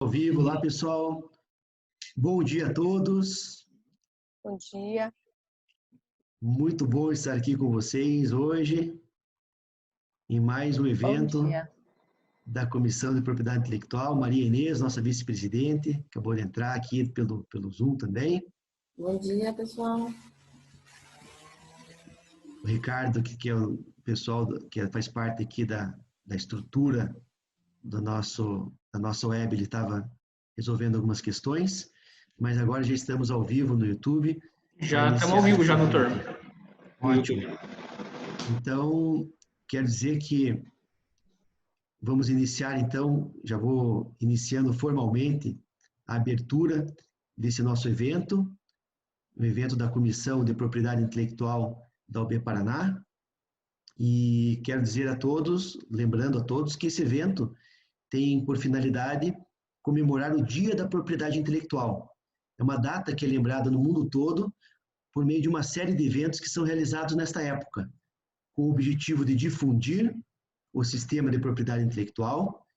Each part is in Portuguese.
Ao vivo, olá pessoal, bom dia a todos. Bom dia. Muito bom estar aqui com vocês hoje em mais um evento da Comissão de Propriedade Intelectual. Maria Inês, nossa vice-presidente, acabou de entrar aqui pelo Zoom também. Bom dia, pessoal. O Ricardo, que é o pessoal que faz parte aqui da estrutura da nossa web, ele estava resolvendo algumas questões, mas agora já estamos ao vivo no YouTube. Já estamos ao vivo já no turno. Ótimo. Então, quero dizer que vamos iniciar, então, já vou iniciando formalmente a abertura desse nosso evento, o evento da Comissão de Propriedade Intelectual da UB Paraná. E quero dizer a todos, lembrando a todos, que esse evento tem por finalidade comemorar o Dia da Propriedade Intelectual. É uma data que é lembrada no mundo todo por meio de uma série de eventos que são realizados nesta época, com o objetivo de difundir o sistema de propriedade intelectual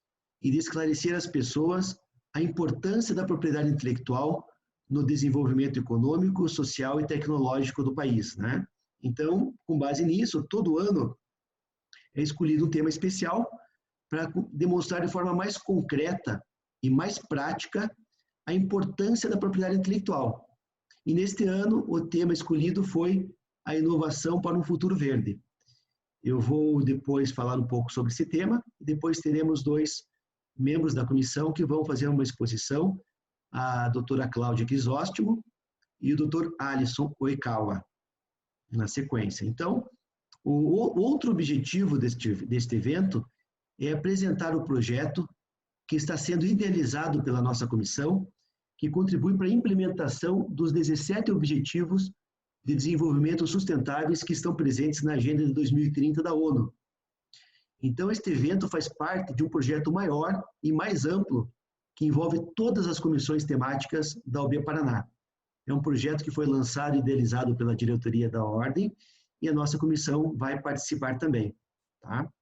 e de esclarecer às pessoas a importância da propriedade intelectual no desenvolvimento econômico, social e tecnológico do país, né? Então, com base nisso, todo ano é escolhido um tema especial para demonstrar de forma mais concreta e mais prática a importância da propriedade intelectual. E neste ano, o tema escolhido foi a inovação para um futuro verde. Eu vou depois falar um pouco sobre esse tema, e depois teremos dois membros da comissão que vão fazer uma exposição, a doutora Cláudia Crisóstomo e o doutor Alisson Oikawa, na sequência. Então, o outro objetivo deste evento é apresentar o projeto que está sendo idealizado pela nossa comissão, que contribui para a implementação dos 17 Objetivos de Desenvolvimento Sustentáveis que estão presentes na Agenda de 2030 da ONU. Então, este evento faz parte de um projeto maior e mais amplo, que envolve todas as comissões temáticas da UB Paraná. É um projeto que foi lançado e idealizado pela diretoria da Ordem, e a nossa comissão vai participar também, tá?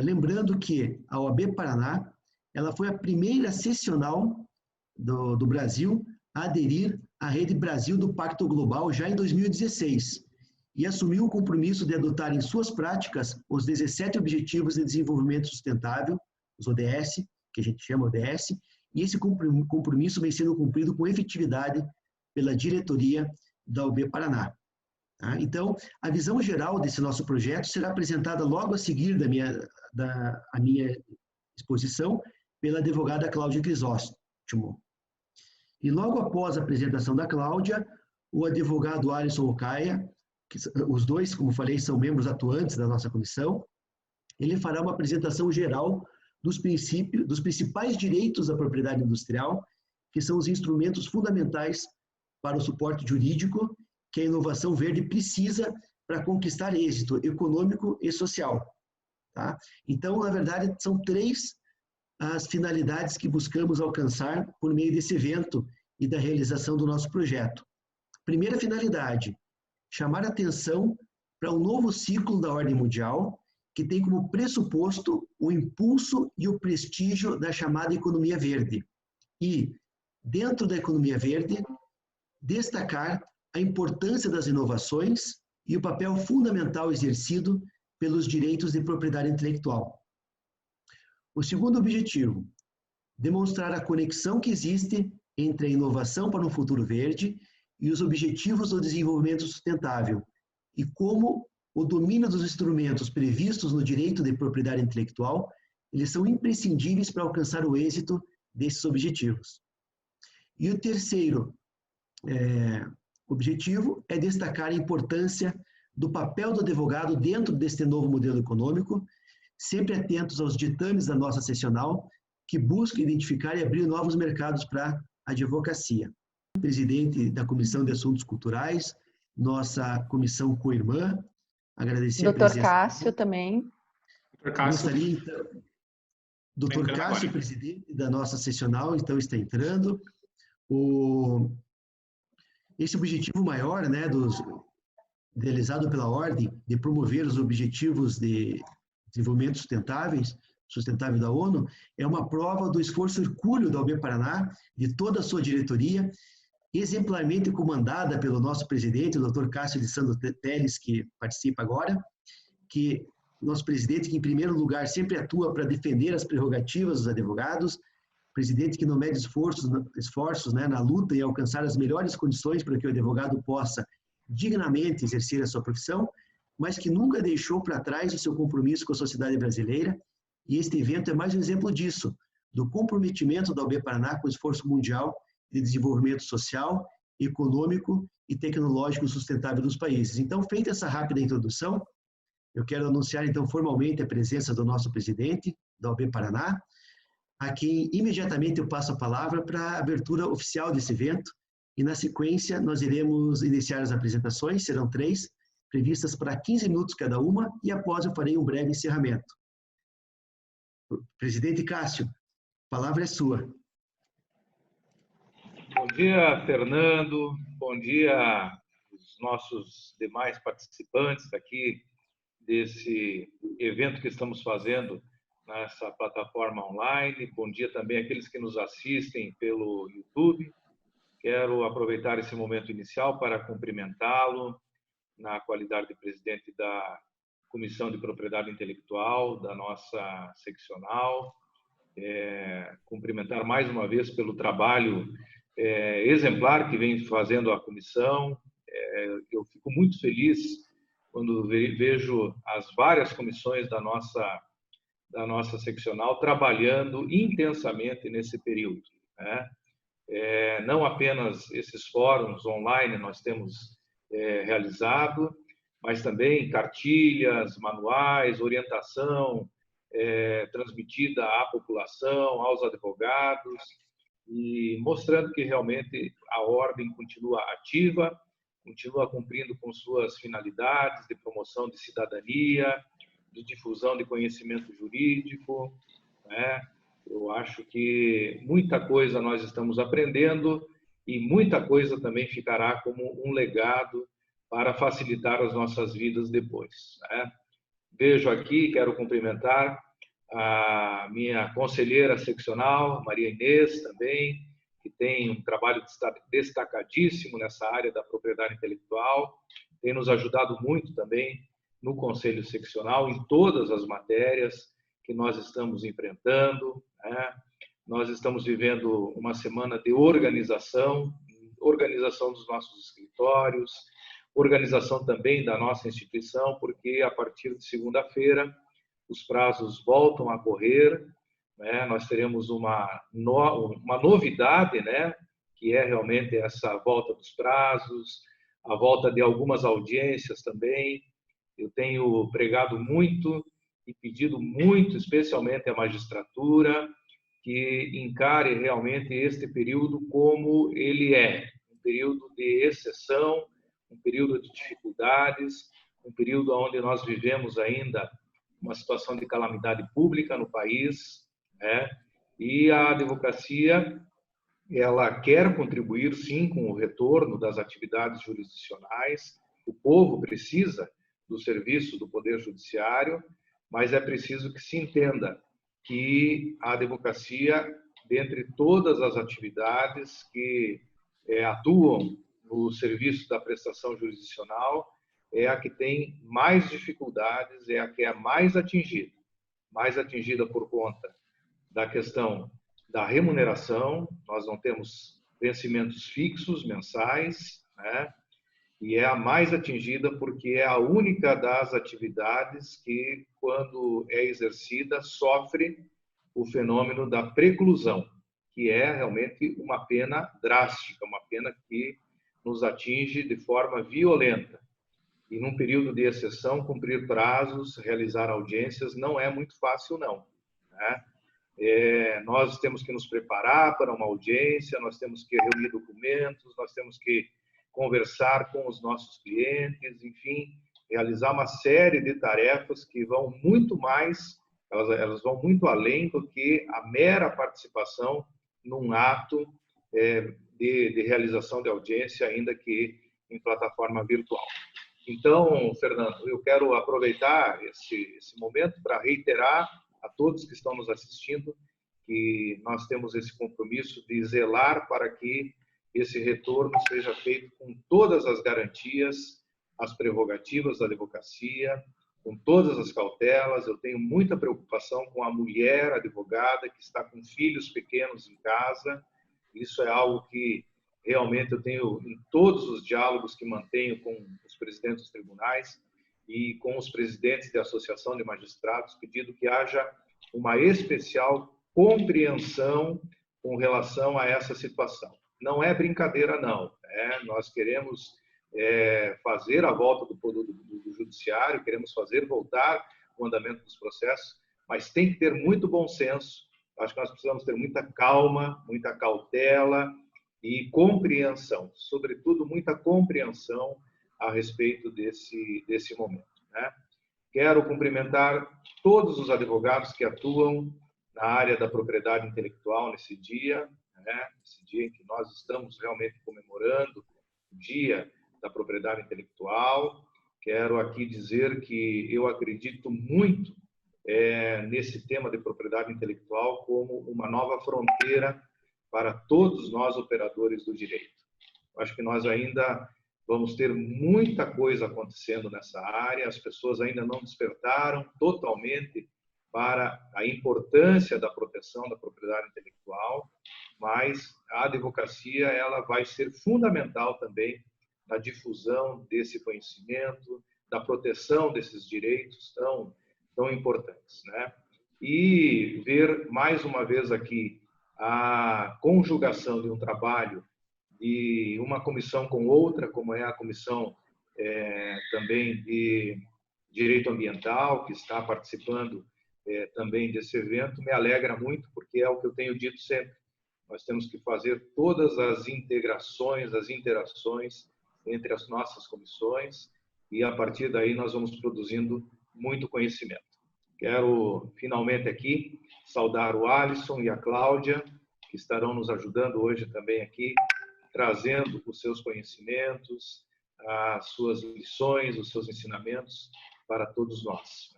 Lembrando que a OAB Paraná, ela foi a primeira seccional do Brasil a aderir à Rede Brasil do Pacto Global já em 2016 e assumiu o compromisso de adotar em suas práticas os 17 Objetivos de Desenvolvimento Sustentável, os ODS, que a gente chama ODS, e esse compromisso vem sendo cumprido com efetividade pela diretoria da UB Paraná. Então, a visão geral desse nosso projeto será apresentada logo a seguir a minha exposição pela advogada Cláudia Crisóstomo. E logo após a apresentação da Cláudia, o advogado Alisson Oikawa, que os dois, como falei, são membros atuantes da nossa comissão, ele fará uma apresentação geral dos principais direitos da propriedade industrial, que são os instrumentos fundamentais para o suporte jurídico que a inovação verde precisa para conquistar êxito econômico e social. Tá? Então, na verdade, são três as finalidades que buscamos alcançar por meio desse evento e da realização do nosso projeto. Primeira finalidade, chamar atenção para um novo ciclo da ordem mundial que tem como pressuposto o impulso e o prestígio da chamada economia verde. E, dentro da economia verde, destacar a importância das inovações e o papel fundamental exercido pelos direitos de propriedade intelectual. O segundo objetivo, demonstrar a conexão que existe entre a inovação para um futuro verde e os objetivos do desenvolvimento sustentável, e como o domínio dos instrumentos previstos no direito de propriedade intelectual, eles são imprescindíveis para alcançar o êxito desses objetivos. E o terceiro objetivo é destacar a importância do papel do advogado dentro deste novo modelo econômico, sempre atentos aos ditames da nossa seccional, que busca identificar e abrir novos mercados para a advocacia. Presidente da Comissão de Assuntos Culturais, nossa comissão co-irmã, agradecer a presença. Dr. Cássio também. Dr. Cássio. Gostaria, então, Dr. Cássio, presidente da nossa seccional, então está entrando. Esse objetivo maior, né, idealizado pela Ordem, de promover os objetivos de desenvolvimento sustentáveis, Sustentável da ONU, é uma prova do esforço hercúleo da UB Paraná, de toda a sua diretoria, exemplarmente comandada pelo nosso presidente, o Dr. Cássio de Santos Teles, que participa agora, que nosso presidente, que em primeiro lugar sempre atua para defender as prerrogativas dos advogados, presidente que não mede esforços, né, na luta e alcançar as melhores condições para que o advogado possa dignamente exercer a sua profissão, mas que nunca deixou para trás o seu compromisso com a sociedade brasileira. E este evento é mais um exemplo disso, do comprometimento da UB Paraná com o esforço mundial de desenvolvimento social, econômico e tecnológico sustentável dos países. Então, feita essa rápida introdução, eu quero anunciar, então, formalmente a presença do nosso presidente da UB Paraná, a quem imediatamente eu passo a palavra para a abertura oficial desse evento, e na sequência nós iremos iniciar as apresentações, serão 3, previstas para 15 minutos cada uma, e após eu farei um breve encerramento. Presidente Cássio, a palavra é sua. Bom dia, Fernando. Bom dia aos nossos demais participantes aqui desse evento que estamos fazendo nessa plataforma online. Bom dia também àqueles que nos assistem pelo YouTube. Quero aproveitar esse momento inicial para cumprimentá-lo na qualidade de presidente da Comissão de Propriedade Intelectual da nossa seccional. Cumprimentar mais uma vez pelo trabalho exemplar que vem fazendo a comissão. Eu fico muito feliz quando vejo as várias comissões da nossa seccional trabalhando intensamente nesse período, né? Não apenas esses fóruns online nós temos realizado, mas também cartilhas, manuais, orientação transmitida à população, aos advogados, e mostrando que realmente a ordem continua ativa, continua cumprindo com suas finalidades de promoção de cidadania, de difusão de conhecimento jurídico, né? Eu acho que muita coisa nós estamos aprendendo e muita coisa também ficará como um legado para facilitar as nossas vidas depois, né? Vejo aqui, quero cumprimentar a minha conselheira seccional, Maria Inês, também, que tem um trabalho destacadíssimo nessa área da propriedade intelectual, tem nos ajudado muito também no Conselho Seccional, em todas as matérias que nós estamos enfrentando, né? Nós estamos vivendo uma semana de organização dos nossos escritórios, organização também da nossa instituição, porque a partir de segunda-feira os prazos voltam a correr, né? Nós teremos uma novidade, né? Que é realmente essa volta dos prazos, a volta de algumas audiências também. Eu tenho pregado muito e pedido muito, especialmente à magistratura, que encare realmente este período como ele é, um período de exceção, um período de dificuldades, um período onde nós vivemos ainda uma situação de calamidade pública no país, né? E a advocacia, ela quer contribuir, sim, com o retorno das atividades jurisdicionais. O povo precisa do serviço do Poder Judiciário, mas é preciso que se entenda que a advocacia, dentre todas as atividades que atuam no serviço da prestação jurisdicional, é a que tem mais dificuldades, é a que é mais atingida por conta da questão da remuneração. Nós não temos vencimentos fixos mensais, né? E é a mais atingida porque é a única das atividades que, quando é exercida, sofre o fenômeno da preclusão, que é realmente uma pena drástica, uma pena que nos atinge de forma violenta. E num período de exceção, cumprir prazos, realizar audiências, não é muito fácil, não, né? Nós temos que nos preparar para uma audiência, nós temos que reunir documentos, nós temos que conversar com os nossos clientes, enfim, realizar uma série de tarefas que vão muito mais, elas vão muito além do que a mera participação num ato de realização de audiência, ainda que em plataforma virtual. Então, Fernando, eu quero aproveitar esse momento para reiterar a todos que estão nos assistindo que nós temos esse compromisso de zelar para que esse retorno seja feito com todas as garantias, as prerrogativas da advocacia, com todas as cautelas. Eu tenho muita preocupação com a mulher advogada que está com filhos pequenos em casa. Isso é algo que realmente eu tenho em todos os diálogos que mantenho com os presidentes dos tribunais e com os presidentes da Associação de Magistrados, pedindo que haja uma especial compreensão com relação a essa situação. Não é brincadeira, não. Nós queremos fazer a volta do judiciário, queremos fazer voltar o andamento dos processos, mas tem que ter muito bom senso. Acho que nós precisamos ter muita calma, muita cautela e compreensão, sobretudo muita compreensão a respeito desse momento. Quero cumprimentar todos os advogados que atuam na área da propriedade intelectual nesse dia em que nós estamos realmente comemorando o Dia da Propriedade Intelectual. Quero aqui dizer que eu acredito muito nesse tema de propriedade intelectual como uma nova fronteira para todos nós operadores do direito. Acho que nós ainda vamos ter muita coisa acontecendo nessa área, as pessoas ainda não despertaram totalmente para a importância da proteção da propriedade intelectual, mas a advocacia ela vai ser fundamental também na difusão desse conhecimento, da proteção desses direitos tão importantes, E ver mais uma vez aqui a conjugação de um trabalho de uma comissão com outra, como é a comissão também de direito ambiental, que está participando também desse evento, me alegra muito, porque é o que eu tenho dito sempre. Nós temos que fazer todas as integrações, as interações entre as nossas comissões e, a partir daí, nós vamos produzindo muito conhecimento. Quero, finalmente, aqui, saudar o Alisson e a Cláudia, que estarão nos ajudando hoje também aqui, trazendo os seus conhecimentos, as suas lições, os seus ensinamentos para todos nós.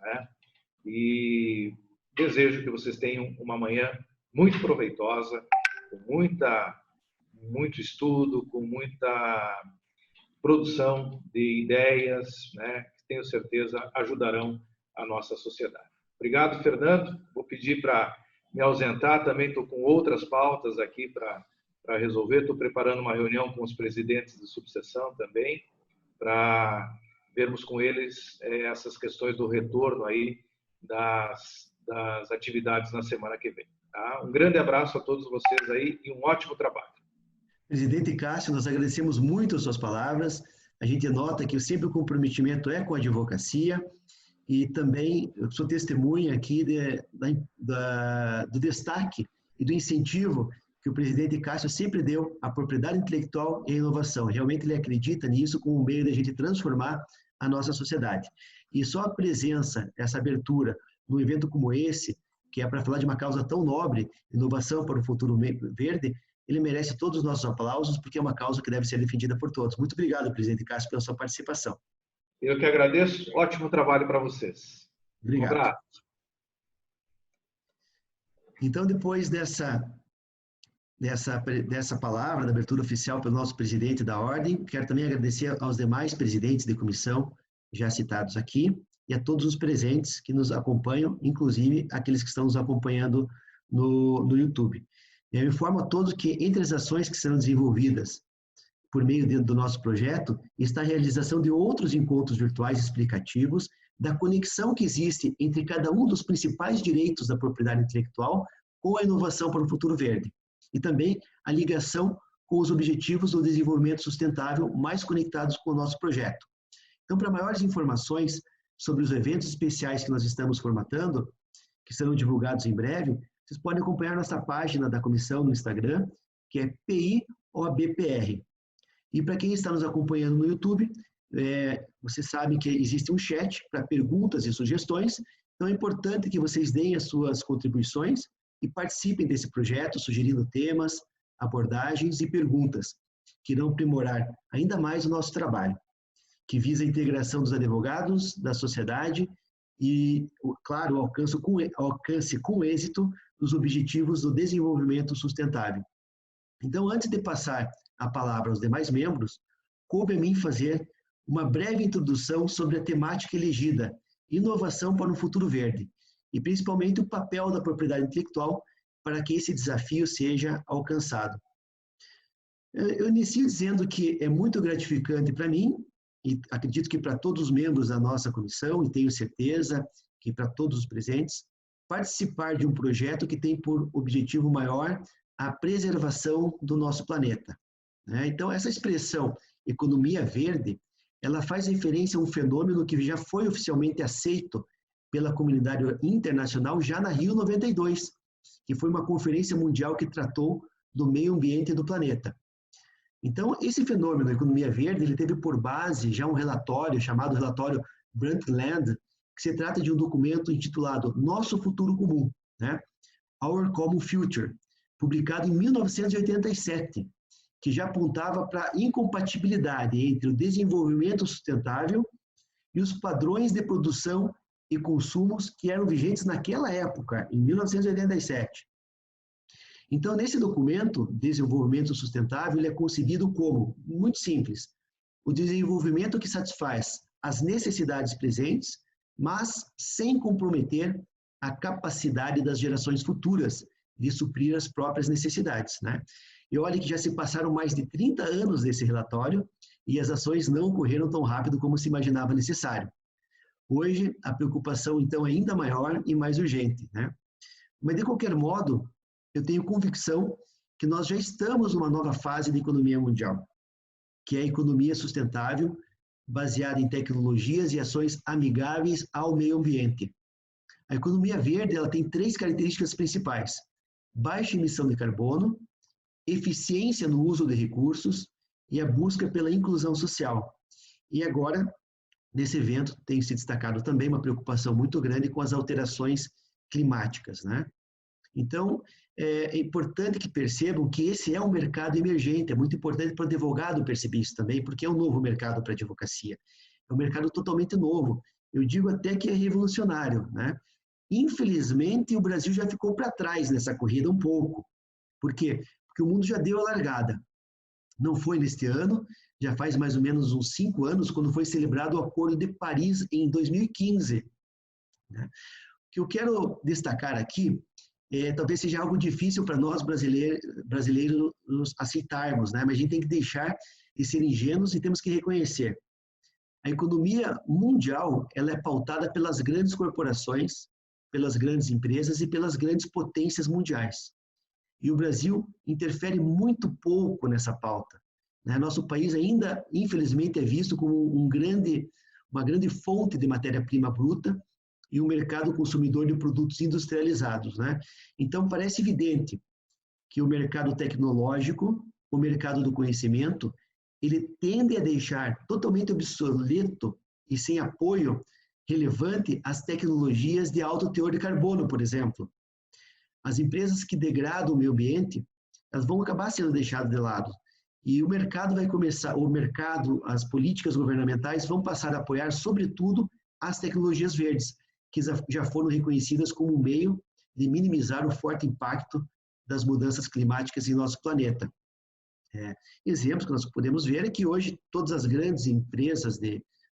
E desejo que vocês tenham uma manhã muito proveitosa, com muito estudo, com muita produção de ideias, que tenho certeza ajudarão a nossa sociedade. Obrigado, Fernando. Vou pedir para me ausentar, também estou com outras pautas aqui para resolver. Estou preparando uma reunião com os presidentes de subseção também, para vermos com eles essas questões do retorno aí das atividades na semana que vem. Tá? Um grande abraço a todos vocês aí e um ótimo trabalho. Presidente Cássio, nós agradecemos muito as suas palavras. A gente nota que sempre o comprometimento é com a advocacia e também eu sou testemunha aqui do destaque e do incentivo que o presidente Cássio sempre deu à propriedade intelectual e à inovação. Realmente ele acredita nisso como um meio de a gente transformar a nossa sociedade. E só a presença, essa abertura num evento como esse, que é para falar de uma causa tão nobre, inovação para o futuro verde, ele merece todos os nossos aplausos, porque é uma causa que deve ser defendida por todos. Muito obrigado, presidente Cássio, pela sua participação. Eu que agradeço. Ótimo trabalho para vocês. Obrigado. Um abraço. Então, depois dessa palavra, da abertura oficial pelo nosso presidente da Ordem, quero também agradecer aos demais presidentes de comissão já citados aqui e a todos os presentes que nos acompanham, inclusive aqueles que estão nos acompanhando no YouTube. Eu informo a todos que entre as ações que serão desenvolvidas por meio do nosso projeto está a realização de outros encontros virtuais explicativos da conexão que existe entre cada um dos principais direitos da propriedade intelectual com a inovação para o futuro verde. E também a ligação com os objetivos do desenvolvimento sustentável mais conectados com o nosso projeto. Então, para maiores informações sobre os eventos especiais que nós estamos formatando, que serão divulgados em breve, vocês podem acompanhar nossa página da comissão no Instagram, que é PIOBPR. E para quem está nos acompanhando no YouTube, você sabe que existe um chat para perguntas e sugestões, então é importante que vocês deem as suas contribuições e participem desse projeto, sugerindo temas, abordagens e perguntas, que irão aprimorar ainda mais o nosso trabalho, que visa a integração dos advogados, da sociedade e, claro, alcance com êxito os objetivos do desenvolvimento sustentável. Então, antes de passar a palavra aos demais membros, coube a mim fazer uma breve introdução sobre a temática elegida, inovação para um futuro verde, e principalmente o papel da propriedade intelectual para que esse desafio seja alcançado. Eu inicio dizendo que é muito gratificante para mim, e acredito que para todos os membros da nossa comissão, e tenho certeza que para todos os presentes, participar de um projeto que tem por objetivo maior a preservação do nosso planeta. Então, essa expressão economia verde, ela faz referência a um fenômeno que já foi oficialmente aceito pela comunidade internacional já na Rio 92, que foi uma conferência mundial que tratou do meio ambiente do planeta. Então, esse fenômeno da economia verde, ele teve por base já um relatório chamado relatório Brundtland, que se trata de um documento intitulado Nosso Futuro Comum, Our Common Future, publicado em 1987, que já apontava para a incompatibilidade entre o desenvolvimento sustentável e os padrões de produção e consumos que eram vigentes naquela época, em 1987. Então, nesse documento, Desenvolvimento Sustentável, ele é concebido como, muito simples, o desenvolvimento que satisfaz as necessidades presentes, mas sem comprometer a capacidade das gerações futuras de suprir as próprias necessidades. E olha que já se passaram mais de 30 anos desse relatório e as ações não ocorreram tão rápido como se imaginava necessário. Hoje, a preocupação, então, é ainda maior e mais urgente. Mas, de qualquer modo, eu tenho convicção que nós já estamos numa nova fase da economia mundial, que é a economia sustentável, baseada em tecnologias e ações amigáveis ao meio ambiente. A economia verde, ela tem 3 características principais: baixa emissão de carbono, eficiência no uso de recursos e a busca pela inclusão social. E agora, nesse evento, tem se destacado também uma preocupação muito grande com as alterações climáticas. Então, é importante que percebam que esse é um mercado emergente, é muito importante para o advogado perceber isso também, porque é um novo mercado para a advocacia. É um mercado totalmente novo. Eu digo até que é revolucionário. Infelizmente, o Brasil já ficou para trás nessa corrida um pouco. Por quê? Porque o mundo já deu a largada. Não foi neste ano, já faz mais ou menos uns 5 anos, quando foi celebrado o Acordo de Paris em 2015. O que eu quero destacar aqui, talvez seja algo difícil para nós brasileiros aceitarmos, mas a gente tem que deixar de ser ingênuos e temos que reconhecer. A economia mundial, ela é pautada pelas grandes corporações, pelas grandes empresas e pelas grandes potências mundiais. E o Brasil interfere muito pouco nessa pauta. Nosso país ainda, infelizmente, é visto como uma grande fonte de matéria-prima bruta e um mercado consumidor de produtos industrializados. Então, parece evidente que o mercado tecnológico, o mercado do conhecimento, ele tende a deixar totalmente obsoleto e sem apoio relevante as tecnologias de alto teor de carbono, por exemplo. As empresas que degradam o meio ambiente, elas vão acabar sendo deixadas de lado. E o mercado vai começar, as políticas governamentais vão passar a apoiar, sobretudo, as tecnologias verdes, que já foram reconhecidas como um meio de minimizar o forte impacto das mudanças climáticas em nosso planeta. Exemplos que nós podemos ver é que hoje todas as grandes empresas,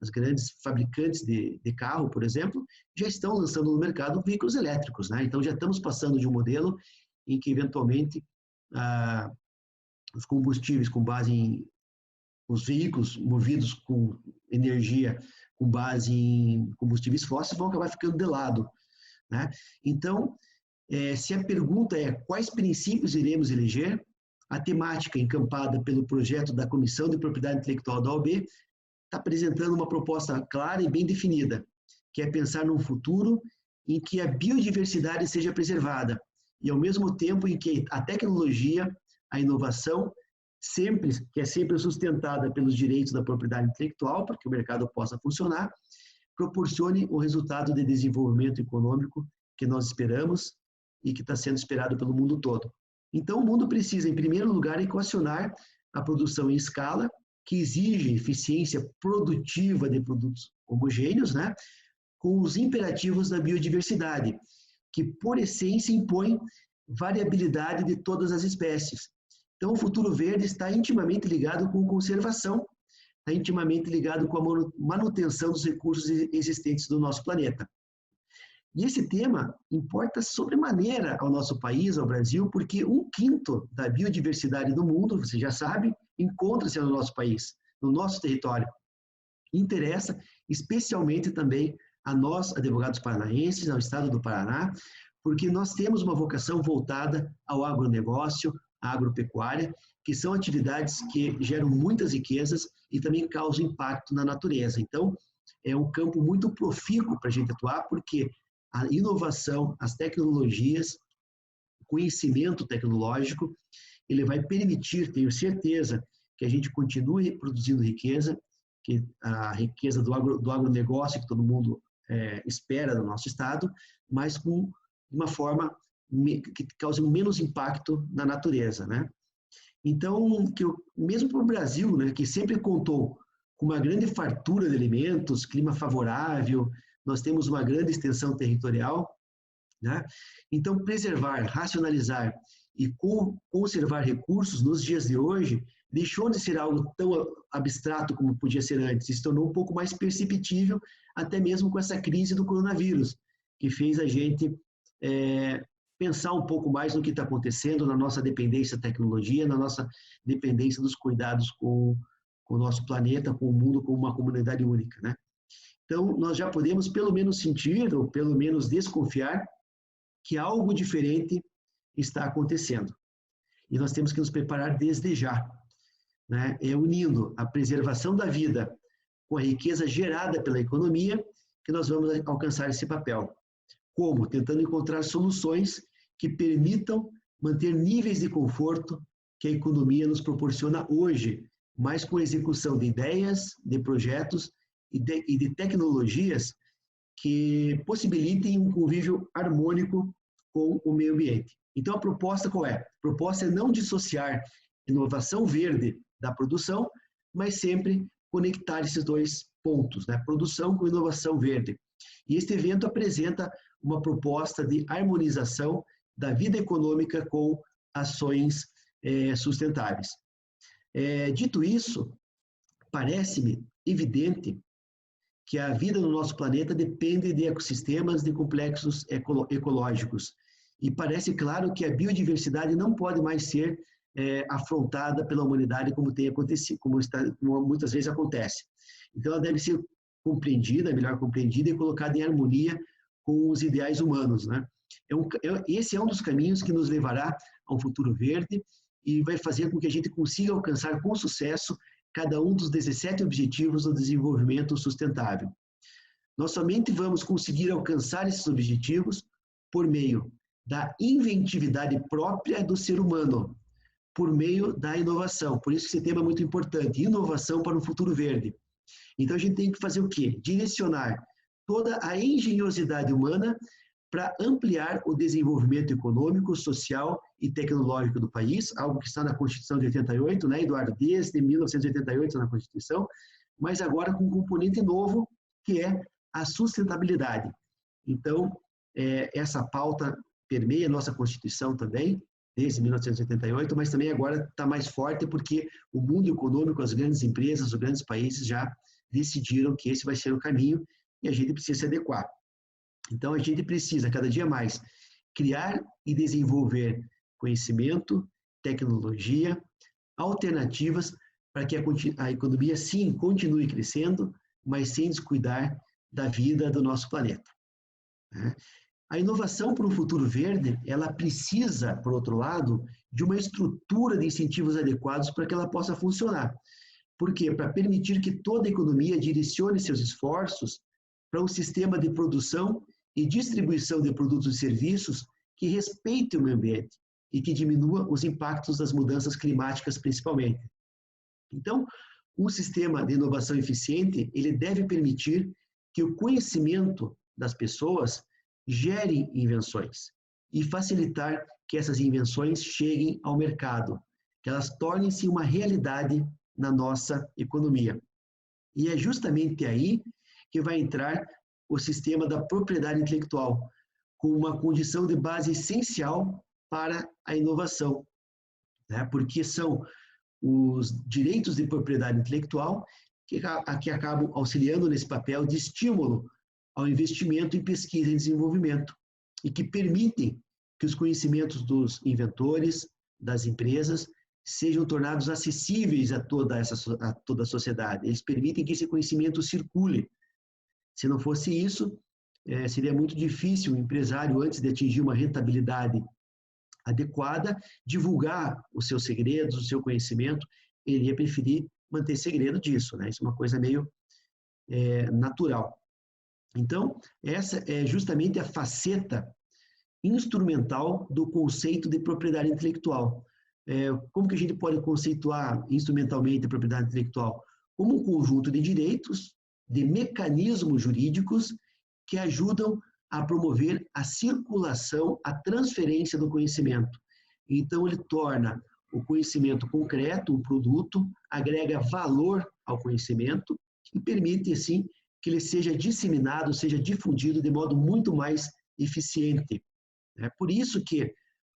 as grandes fabricantes de carro, por exemplo, já estão lançando no mercado veículos elétricos. Então já estamos passando de um modelo em que eventualmente os combustíveis com base em os veículos movidos com energia com base em combustíveis fósseis vão acabar ficando de lado. Então, se a pergunta é quais princípios iremos eleger, a temática encampada pelo projeto da Comissão de Propriedade Intelectual da OAB está apresentando uma proposta clara e bem definida, que é pensar num futuro em que a biodiversidade seja preservada e, ao mesmo tempo, em que a tecnologia, a inovação, que é sempre sustentada pelos direitos da propriedade intelectual, para que o mercado possa funcionar, proporcione o resultado de desenvolvimento econômico que nós esperamos e que está sendo esperado pelo mundo todo. Então, o mundo precisa, em primeiro lugar, equacionar a produção em escala, que exige eficiência produtiva de produtos homogêneos, com os imperativos da biodiversidade, que, por essência, impõe variabilidade de todas as espécies. Então, o futuro verde está intimamente ligado com conservação, está intimamente ligado com a manutenção dos recursos existentes do nosso planeta. E esse tema importa sobremaneira ao nosso país, ao Brasil, porque 1/5 da biodiversidade do mundo, você já sabe, encontra-se no nosso país, no nosso território. Interessa especialmente também a nós, advogados paranaenses, ao Estado do Paraná, porque nós temos uma vocação voltada ao agronegócio, à agropecuária, que são atividades que geram muitas riquezas e também causam impacto na natureza. Então, é um campo muito profícuo para a gente atuar, porque a inovação, as tecnologias, o conhecimento tecnológico, ele vai permitir, tenho certeza, que a gente continue produzindo riqueza, que a riqueza do agronegócio que todo mundo espera do nosso Estado, mas com uma forma que cause menos impacto na natureza, né? Então, mesmo para o Brasil, né, que sempre contou com uma grande fartura de alimentos, clima favorável, nós temos uma grande extensão territorial, né? Então, preservar, racionalizar e conservar recursos nos dias de hoje deixou de ser algo tão abstrato como podia ser antes, se tornou um pouco mais perceptível, até mesmo com essa crise do coronavírus, que fez a gente pensar um pouco mais no que está acontecendo, na nossa dependência da tecnologia, na nossa dependência dos cuidados com o nosso planeta, com o mundo, como uma comunidade única, né? Então, nós já podemos pelo menos sentir, ou pelo menos desconfiar, que algo diferente está acontecendo. E nós temos que nos preparar desde já, né? Unindo a preservação da vida com a riqueza gerada pela economia, que nós vamos alcançar esse papel. Como? Tentando encontrar soluções que permitam manter níveis de conforto que a economia nos proporciona hoje, mas com a execução de ideias, de projetos e de tecnologias que possibilitem um convívio harmônico com o meio ambiente. Então, a proposta qual é? A proposta é não dissociar inovação verde da produção, mas sempre conectar esses dois pontos, né? Produção com inovação verde. E este evento apresenta uma proposta de harmonização da vida econômica com ações sustentáveis. Dito isso, parece-me evidente que a vida no nosso planeta depende de ecossistemas, de complexos ecológicos. E parece claro que a biodiversidade não pode mais ser afrontada pela humanidade como tem acontecido, como muitas vezes acontece. Então, ela deve ser compreendida, melhor compreendida e colocada em harmonia com os ideais humanos, né? Esse é um dos caminhos que nos levará a um futuro verde e vai fazer com que a gente consiga alcançar com sucesso cada um dos 17 objetivos do desenvolvimento sustentável. Nós somente vamos conseguir alcançar esses objetivos por meio da inventividade própria do ser humano, por meio da inovação. Por isso que esse tema é muito importante, inovação para um futuro verde. Então, a gente tem que fazer o quê? Direcionar toda a engenhosidade humana para ampliar o desenvolvimento econômico, social e tecnológico do país, algo que está na Constituição de 88, né, Eduardo? Desde 1988 na Constituição, mas agora com um componente novo, que é a sustentabilidade. Então, essa pauta permeia a nossa Constituição também, desde 1988, mas também agora está mais forte porque o mundo econômico, as grandes empresas, os grandes países já decidiram que esse vai ser o caminho e a gente precisa se adequar. Então, a gente precisa, cada dia mais, criar e desenvolver conhecimento, tecnologia, alternativas para que a economia, sim, continue crescendo, mas sem descuidar da vida do nosso planeta. A inovação para um futuro verde, ela precisa, por outro lado, de uma estrutura de incentivos adequados para que ela possa funcionar. Por quê? Para permitir que toda a economia direcione seus esforços para um sistema de produção e distribuição de produtos e serviços que respeite o meio ambiente e que diminua os impactos das mudanças climáticas, principalmente. Então, um sistema de inovação eficiente, ele deve permitir que o conhecimento das pessoas gere invenções e facilitar que essas invenções cheguem ao mercado, que elas tornem-se uma realidade na nossa economia. E é justamente aí que vai entrar o sistema da propriedade intelectual como uma condição de base essencial para a inovação, né? Porque são os direitos de propriedade intelectual que acabam auxiliando nesse papel de estímulo ao investimento em pesquisa e desenvolvimento e que permitem que os conhecimentos dos inventores, das empresas, sejam tornados acessíveis a toda a sociedade. Eles permitem que esse conhecimento circule. Se não fosse isso, seria muito difícil o empresário, antes de atingir uma rentabilidade adequada, divulgar os seus segredos, o seu conhecimento. Ele ia preferir manter segredo disso, né? Isso é uma coisa meio natural. Então, essa é justamente a faceta instrumental do conceito de propriedade intelectual. Como que a gente pode conceituar instrumentalmente a propriedade intelectual? Como um conjunto de direitos, de mecanismos jurídicos que ajudam a promover a circulação, a transferência do conhecimento. Então, ele torna o conhecimento concreto, um produto, agrega valor ao conhecimento e permite, assim, que ele seja disseminado, seja difundido de modo muito mais eficiente. É por isso que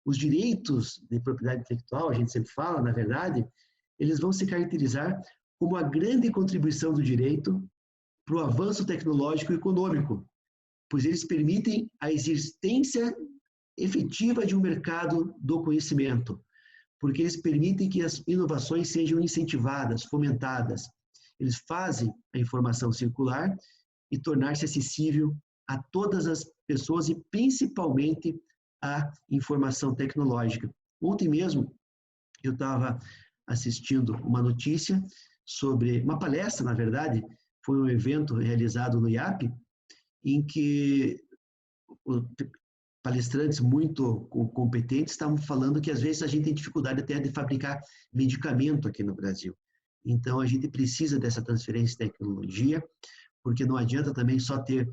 os direitos de propriedade intelectual, a gente sempre fala, na verdade, eles vão se caracterizar como a grande contribuição do direito para o avanço tecnológico e econômico, pois eles permitem a existência efetiva de um mercado do conhecimento, porque eles permitem que as inovações sejam incentivadas, fomentadas. Eles fazem a informação circular e tornar-se acessível a todas as pessoas e principalmente a informação tecnológica. Ontem mesmo eu estava assistindo uma notícia sobre uma palestra, na verdade, foi um evento realizado no IAP, em que palestrantes muito competentes estavam falando que às vezes a gente tem dificuldade até de fabricar medicamento aqui no Brasil. Então a gente precisa dessa transferência de tecnologia, porque não adianta também só ter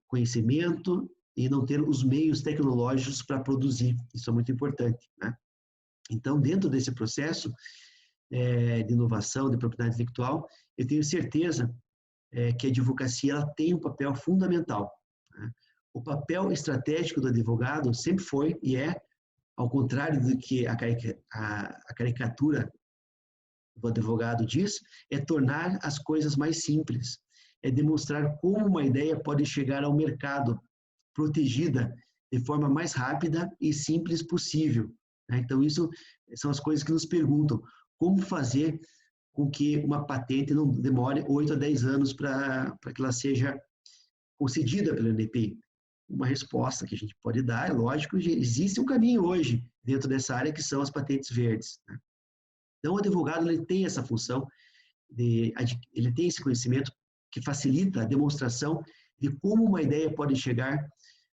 conhecimento e não ter os meios tecnológicos para produzir. Isso é muito importante, né? Então, dentro desse processo de inovação, de propriedade intelectual, eu tenho certeza que a advocacia ela tem um papel fundamental, né? O papel estratégico do advogado sempre foi e ao contrário do que a caricatura do advogado diz, tornar as coisas mais simples, demonstrar como uma ideia pode chegar ao mercado protegida de forma mais rápida e simples possível, né? Então, isso são as coisas que nos perguntam, como fazer com que uma patente não demore 8 a 10 anos para que ela seja concedida pelo NPI. Uma resposta que a gente pode dar, é lógico, existe um caminho hoje dentro dessa área que são as patentes verdes, né? Então, o advogado ele tem essa função, ele tem esse conhecimento que facilita a demonstração de como uma ideia pode chegar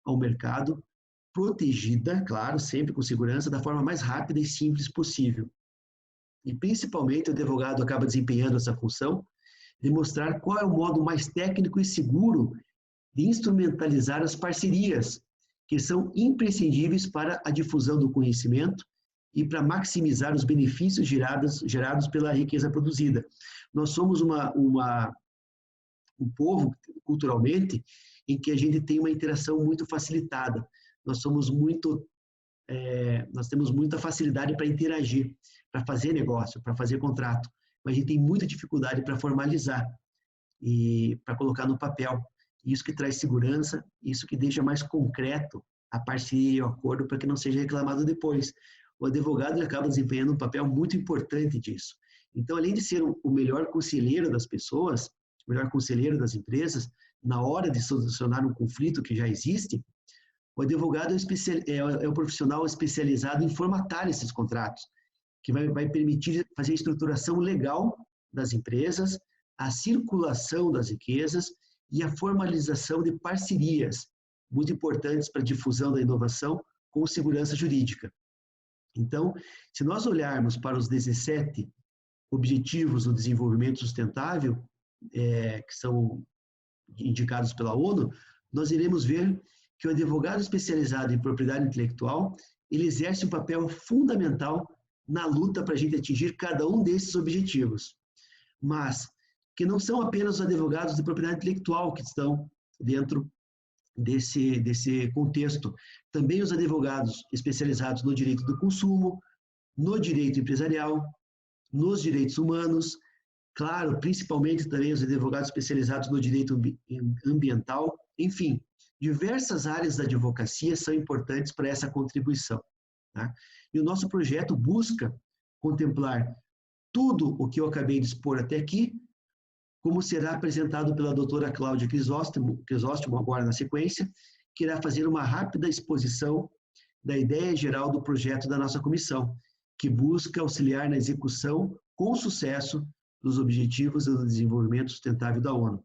ao mercado, protegida, claro, sempre com segurança, da forma mais rápida e simples possível. E, principalmente, o advogado acaba desempenhando essa função de mostrar qual é o modo mais técnico e seguro de instrumentalizar as parcerias, que são imprescindíveis para a difusão do conhecimento e para maximizar os benefícios gerados pela riqueza produzida. Nós somos um povo, culturalmente, em que a gente tem uma interação muito facilitada. Nós temos muita facilidade para interagir, para fazer negócio, para fazer contrato, mas a gente tem muita dificuldade para formalizar e para colocar no papel. Isso que traz segurança, isso que deixa mais concreto a parceria e o acordo para que não seja reclamado depois. O advogado acaba desempenhando um papel muito importante disso. Então, além de ser o melhor conselheiro das pessoas, o melhor conselheiro das empresas, na hora de solucionar um conflito que já existe, o advogado é o profissional especializado em formatar esses contratos, que vai permitir fazer a estruturação legal das empresas, a circulação das riquezas e a formalização de parcerias, muito importantes para a difusão da inovação com segurança jurídica. Então, se nós olharmos para os 17 Objetivos do Desenvolvimento Sustentável, que são indicados pela ONU, nós iremos ver que o advogado especializado em propriedade intelectual, ele exerce um papel fundamental na luta para a gente atingir cada um desses objetivos. Mas que não são apenas os advogados de propriedade intelectual que estão dentro desse contexto. Também os advogados especializados no direito do consumo, no direito empresarial, nos direitos humanos, claro, principalmente também os advogados especializados no direito ambiental, enfim, diversas áreas da advocacia são importantes para essa contribuição. Tá? E o nosso projeto busca contemplar tudo o que eu acabei de expor até aqui, como será apresentado pela doutora Cláudia Crisóstomo agora na sequência, que irá fazer uma rápida exposição da ideia geral do projeto da nossa comissão, que busca auxiliar na execução com sucesso dos Objetivos do Desenvolvimento Sustentável da ONU.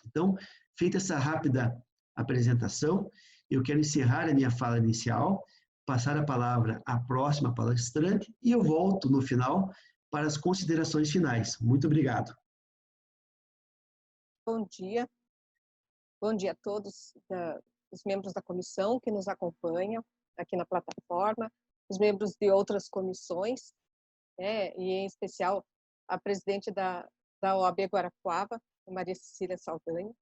Então, feita essa rápida apresentação, eu quero encerrar a minha fala inicial, passar a palavra à próxima palestrante e eu volto no final para as considerações finais. Muito obrigado. Bom dia. Bom dia a todos os membros da comissão que nos acompanham aqui na plataforma, os membros de outras comissões, né, e em especial a presidente da OAB Guarapuava, Maria Cecília Saldanha,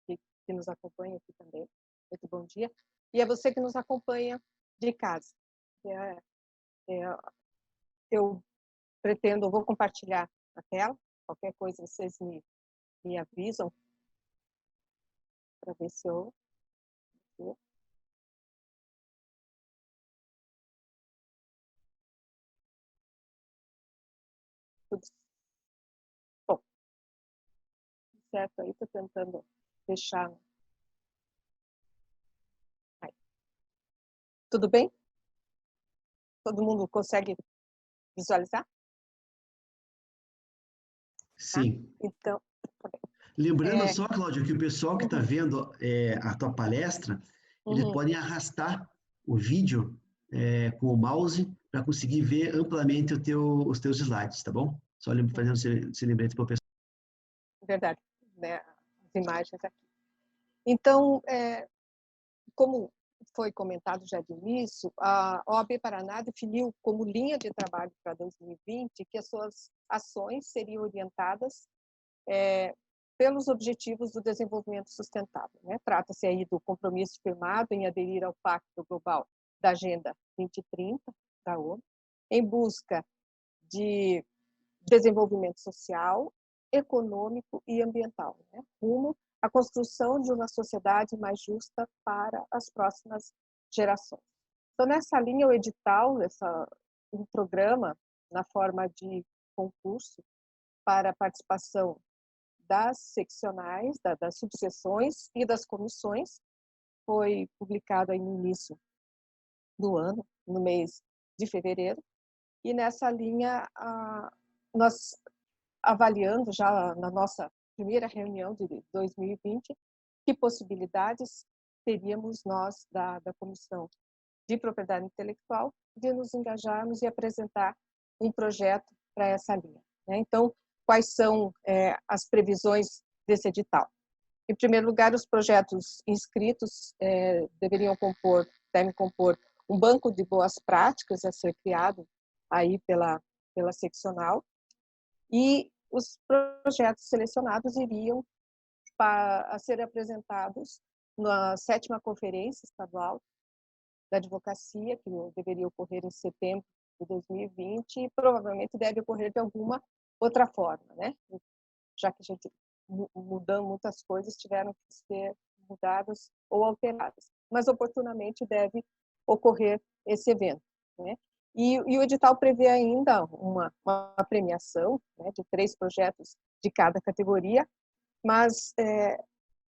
que nos acompanha aqui também. Muito bom dia. E a você que nos acompanha de casa. Eu vou compartilhar a tela, qualquer coisa vocês me avisam para ver se eu... Tudo bom. Certo, aí estou tentando deixar. Aí. Tudo bem? Todo mundo consegue visualizar? Sim. Tá? Então, tá bem. Lembrando só, Cláudio, que o pessoal que está vendo a tua palestra, eles podem arrastar o vídeo com o mouse para conseguir ver amplamente os teus slides, tá bom? Só fazendo esse lembrete para o pessoal. Verdade, né? As imagens aqui. Então, como foi comentado já de início, a OAB Paraná definiu como linha de trabalho para 2020 que as suas ações seriam orientadas pelos Objetivos do Desenvolvimento Sustentável. Né? Trata-se aí do compromisso firmado em aderir ao Pacto Global da Agenda 2030 da ONU, em busca de desenvolvimento social, econômico e ambiental, né? Rumo à construção de uma sociedade mais justa para as próximas gerações. Então, nessa linha, o edital, um programa na forma de concurso para a participação das seccionais, das subseções e das comissões, foi publicado aí no início do ano, no mês de fevereiro, e nessa linha nós avaliando já na nossa primeira reunião de 2020 que possibilidades teríamos nós da Comissão de Propriedade Intelectual de nos engajarmos e apresentar um projeto para essa linha. Né? Então, quais são as previsões desse edital? Em primeiro lugar, os projetos inscritos devem compor um banco de boas práticas a ser criado aí pela seccional, e os projetos selecionados iriam a ser apresentados na 7ª Conferência Estadual da Advocacia, que deveria ocorrer em setembro de 2020, e provavelmente deve ocorrer de alguma outra forma, né? Já que a gente mudando muitas coisas, tiveram que ser mudadas ou alteradas. Mas, oportunamente, deve ocorrer esse evento, né? E o edital prevê ainda uma premiação, né, de 3 projetos de cada categoria, mas,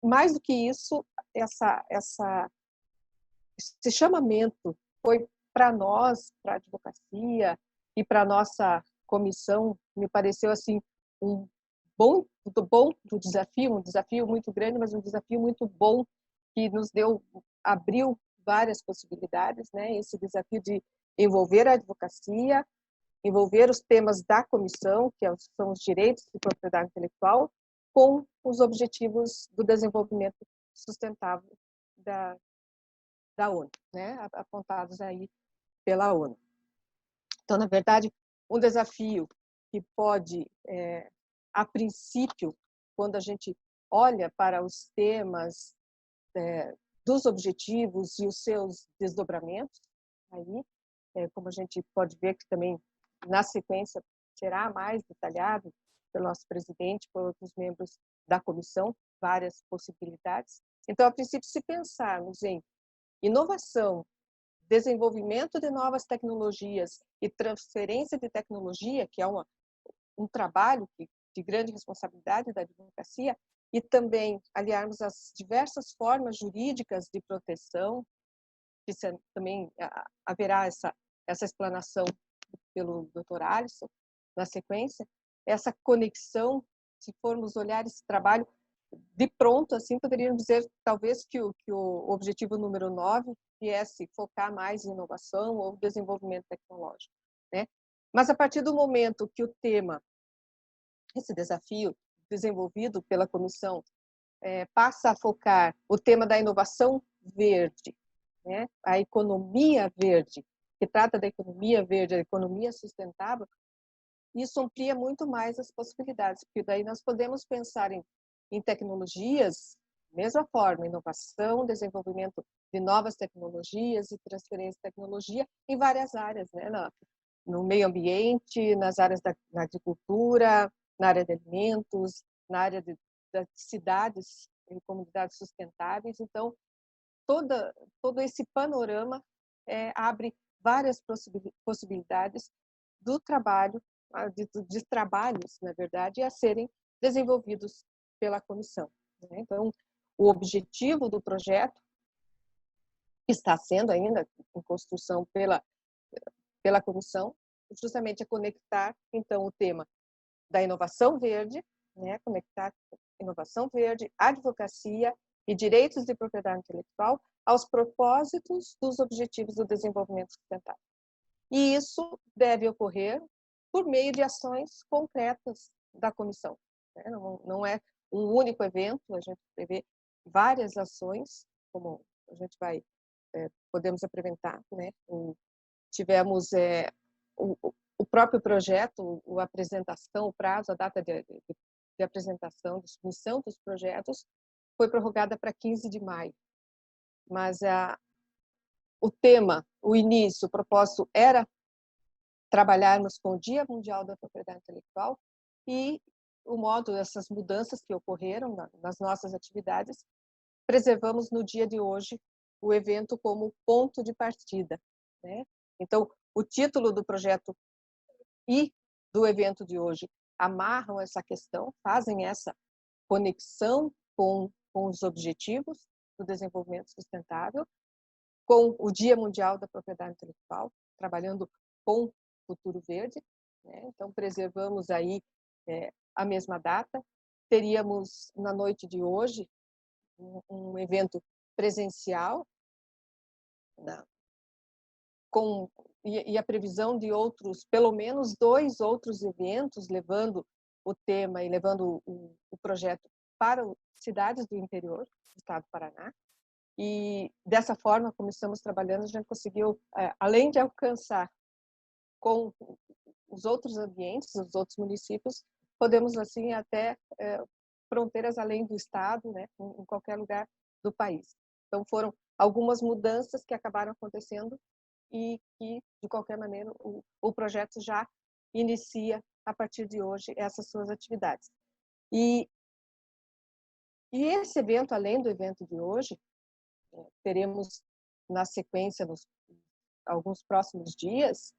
mais do que isso, esse chamamento foi para nós, para a advocacia e para a nossa comissão, me pareceu assim um desafio, um desafio muito grande, mas um desafio muito bom, que abriu várias possibilidades, né? Esse desafio de envolver a advocacia, envolver os temas da comissão, que são os direitos de propriedade intelectual, com os objetivos do desenvolvimento sustentável da ONU, né? Apontados aí pela ONU. Então, na verdade, um desafio que pode a princípio, quando a gente olha para os temas dos objetivos e os seus desdobramentos, aí, como a gente pode ver que também, na sequência, será mais detalhado pelo nosso presidente, por outros membros da comissão, várias possibilidades. Então, a princípio, se pensarmos em inovação, desenvolvimento de novas tecnologias e transferência de tecnologia, que é um trabalho de grande responsabilidade da advocacia, e também aliarmos as diversas formas jurídicas de proteção, que também haverá essa explanação pelo Dr. Alisson na sequência, essa conexão, se formos olhar esse trabalho, de pronto, assim, poderíamos dizer, talvez, que o objetivo número 9 viesse focar mais em inovação ou desenvolvimento tecnológico, né? Mas, a partir do momento que o tema, esse desafio desenvolvido pela comissão, passa a focar o tema da inovação verde, né? A economia verde, que trata da economia verde, a economia sustentável, isso amplia muito mais as possibilidades, porque daí nós podemos pensar em tecnologias, mesma forma, inovação, desenvolvimento de novas tecnologias e transferência de tecnologia em várias áreas, né? No meio ambiente, nas áreas da agricultura, na área de alimentos, na área das cidades e comunidades sustentáveis. Então, todo esse panorama abre várias possibilidades do trabalho, de trabalhos, na verdade, a serem desenvolvidos pela comissão, né? Então, o objetivo do projeto, que está sendo ainda em construção pela comissão, justamente é conectar, então, o tema da inovação verde, né? Conectar inovação verde, advocacia e direitos de propriedade intelectual aos propósitos dos objetivos do desenvolvimento sustentável. E isso deve ocorrer por meio de ações concretas da comissão, né? Não é um único evento, a gente prevê várias ações, como a gente podemos apresentar, né? Tivemos o próprio projeto, a apresentação, o prazo, a data de apresentação, de submissão dos projetos foi prorrogada para 15 de maio. Mas o tema, o início, o propósito era trabalharmos com o Dia Mundial da Propriedade Intelectual e o modo, essas mudanças que ocorreram nas nossas atividades, preservamos no dia de hoje o evento como ponto de partida, né? Então, o título do projeto e do evento de hoje amarram essa questão, fazem essa conexão com os objetivos do desenvolvimento sustentável, com o Dia Mundial da Propriedade Intelectual, trabalhando com Futuro Verde, né? Então, preservamos aí a mesma data. Teríamos, na noite de hoje, um evento presencial, né? E a previsão de outros, pelo menos 2 outros eventos, levando o tema e levando o projeto para cidades do interior do estado do Paraná. E dessa forma, como estamos trabalhando, a gente conseguiu, além de alcançar com os outros ambientes, os outros municípios, podemos assim até fronteiras além do estado, né, em qualquer lugar do país. Então foram algumas mudanças que acabaram acontecendo e que, de qualquer maneira, o projeto já inicia, a partir de hoje, essas suas atividades. E esse evento, além do evento de hoje, teremos, na sequência, nos alguns próximos dias,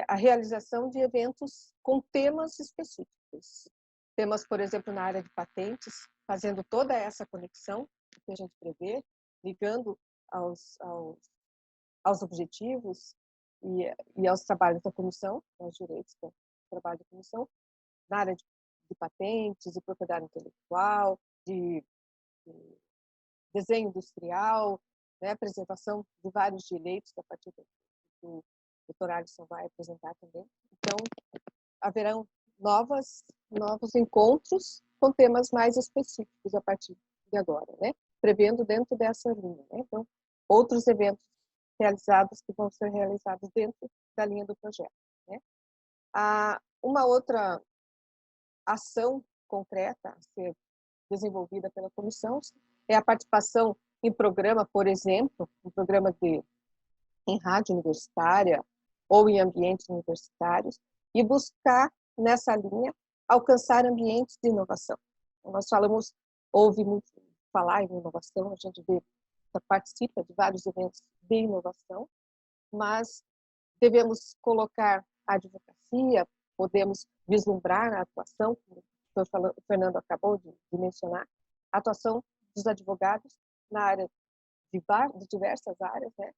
a realização de eventos com temas específicos. Temas, por exemplo, na área de patentes, fazendo toda essa conexão que a gente prevê, ligando aos objetivos e aos trabalhos da comissão, aos direitos do trabalho da comissão, na área de patentes, de propriedade intelectual, de desenho industrial, né, preservação de vários direitos, a partir do que o Dr. Alisson vai apresentar também. Então, haverão novos encontros com temas mais específicos a partir de agora, né, prevendo dentro dessa linha, né? Então, outros eventos realizados que vão ser realizados dentro da linha do projeto, né? Uma outra ação concreta a ser desenvolvida pela comissão é a participação em programa, por exemplo, um programa em rádio universitária ou em ambientes universitários, e buscar, nessa linha, alcançar ambientes de inovação. Nós ouve muito falar em inovação, a gente participa de vários eventos de inovação, mas devemos colocar a advocacia, podemos vislumbrar a atuação, como o Fernando acabou de mencionar, a atuação dos advogados na área de diversas áreas, né?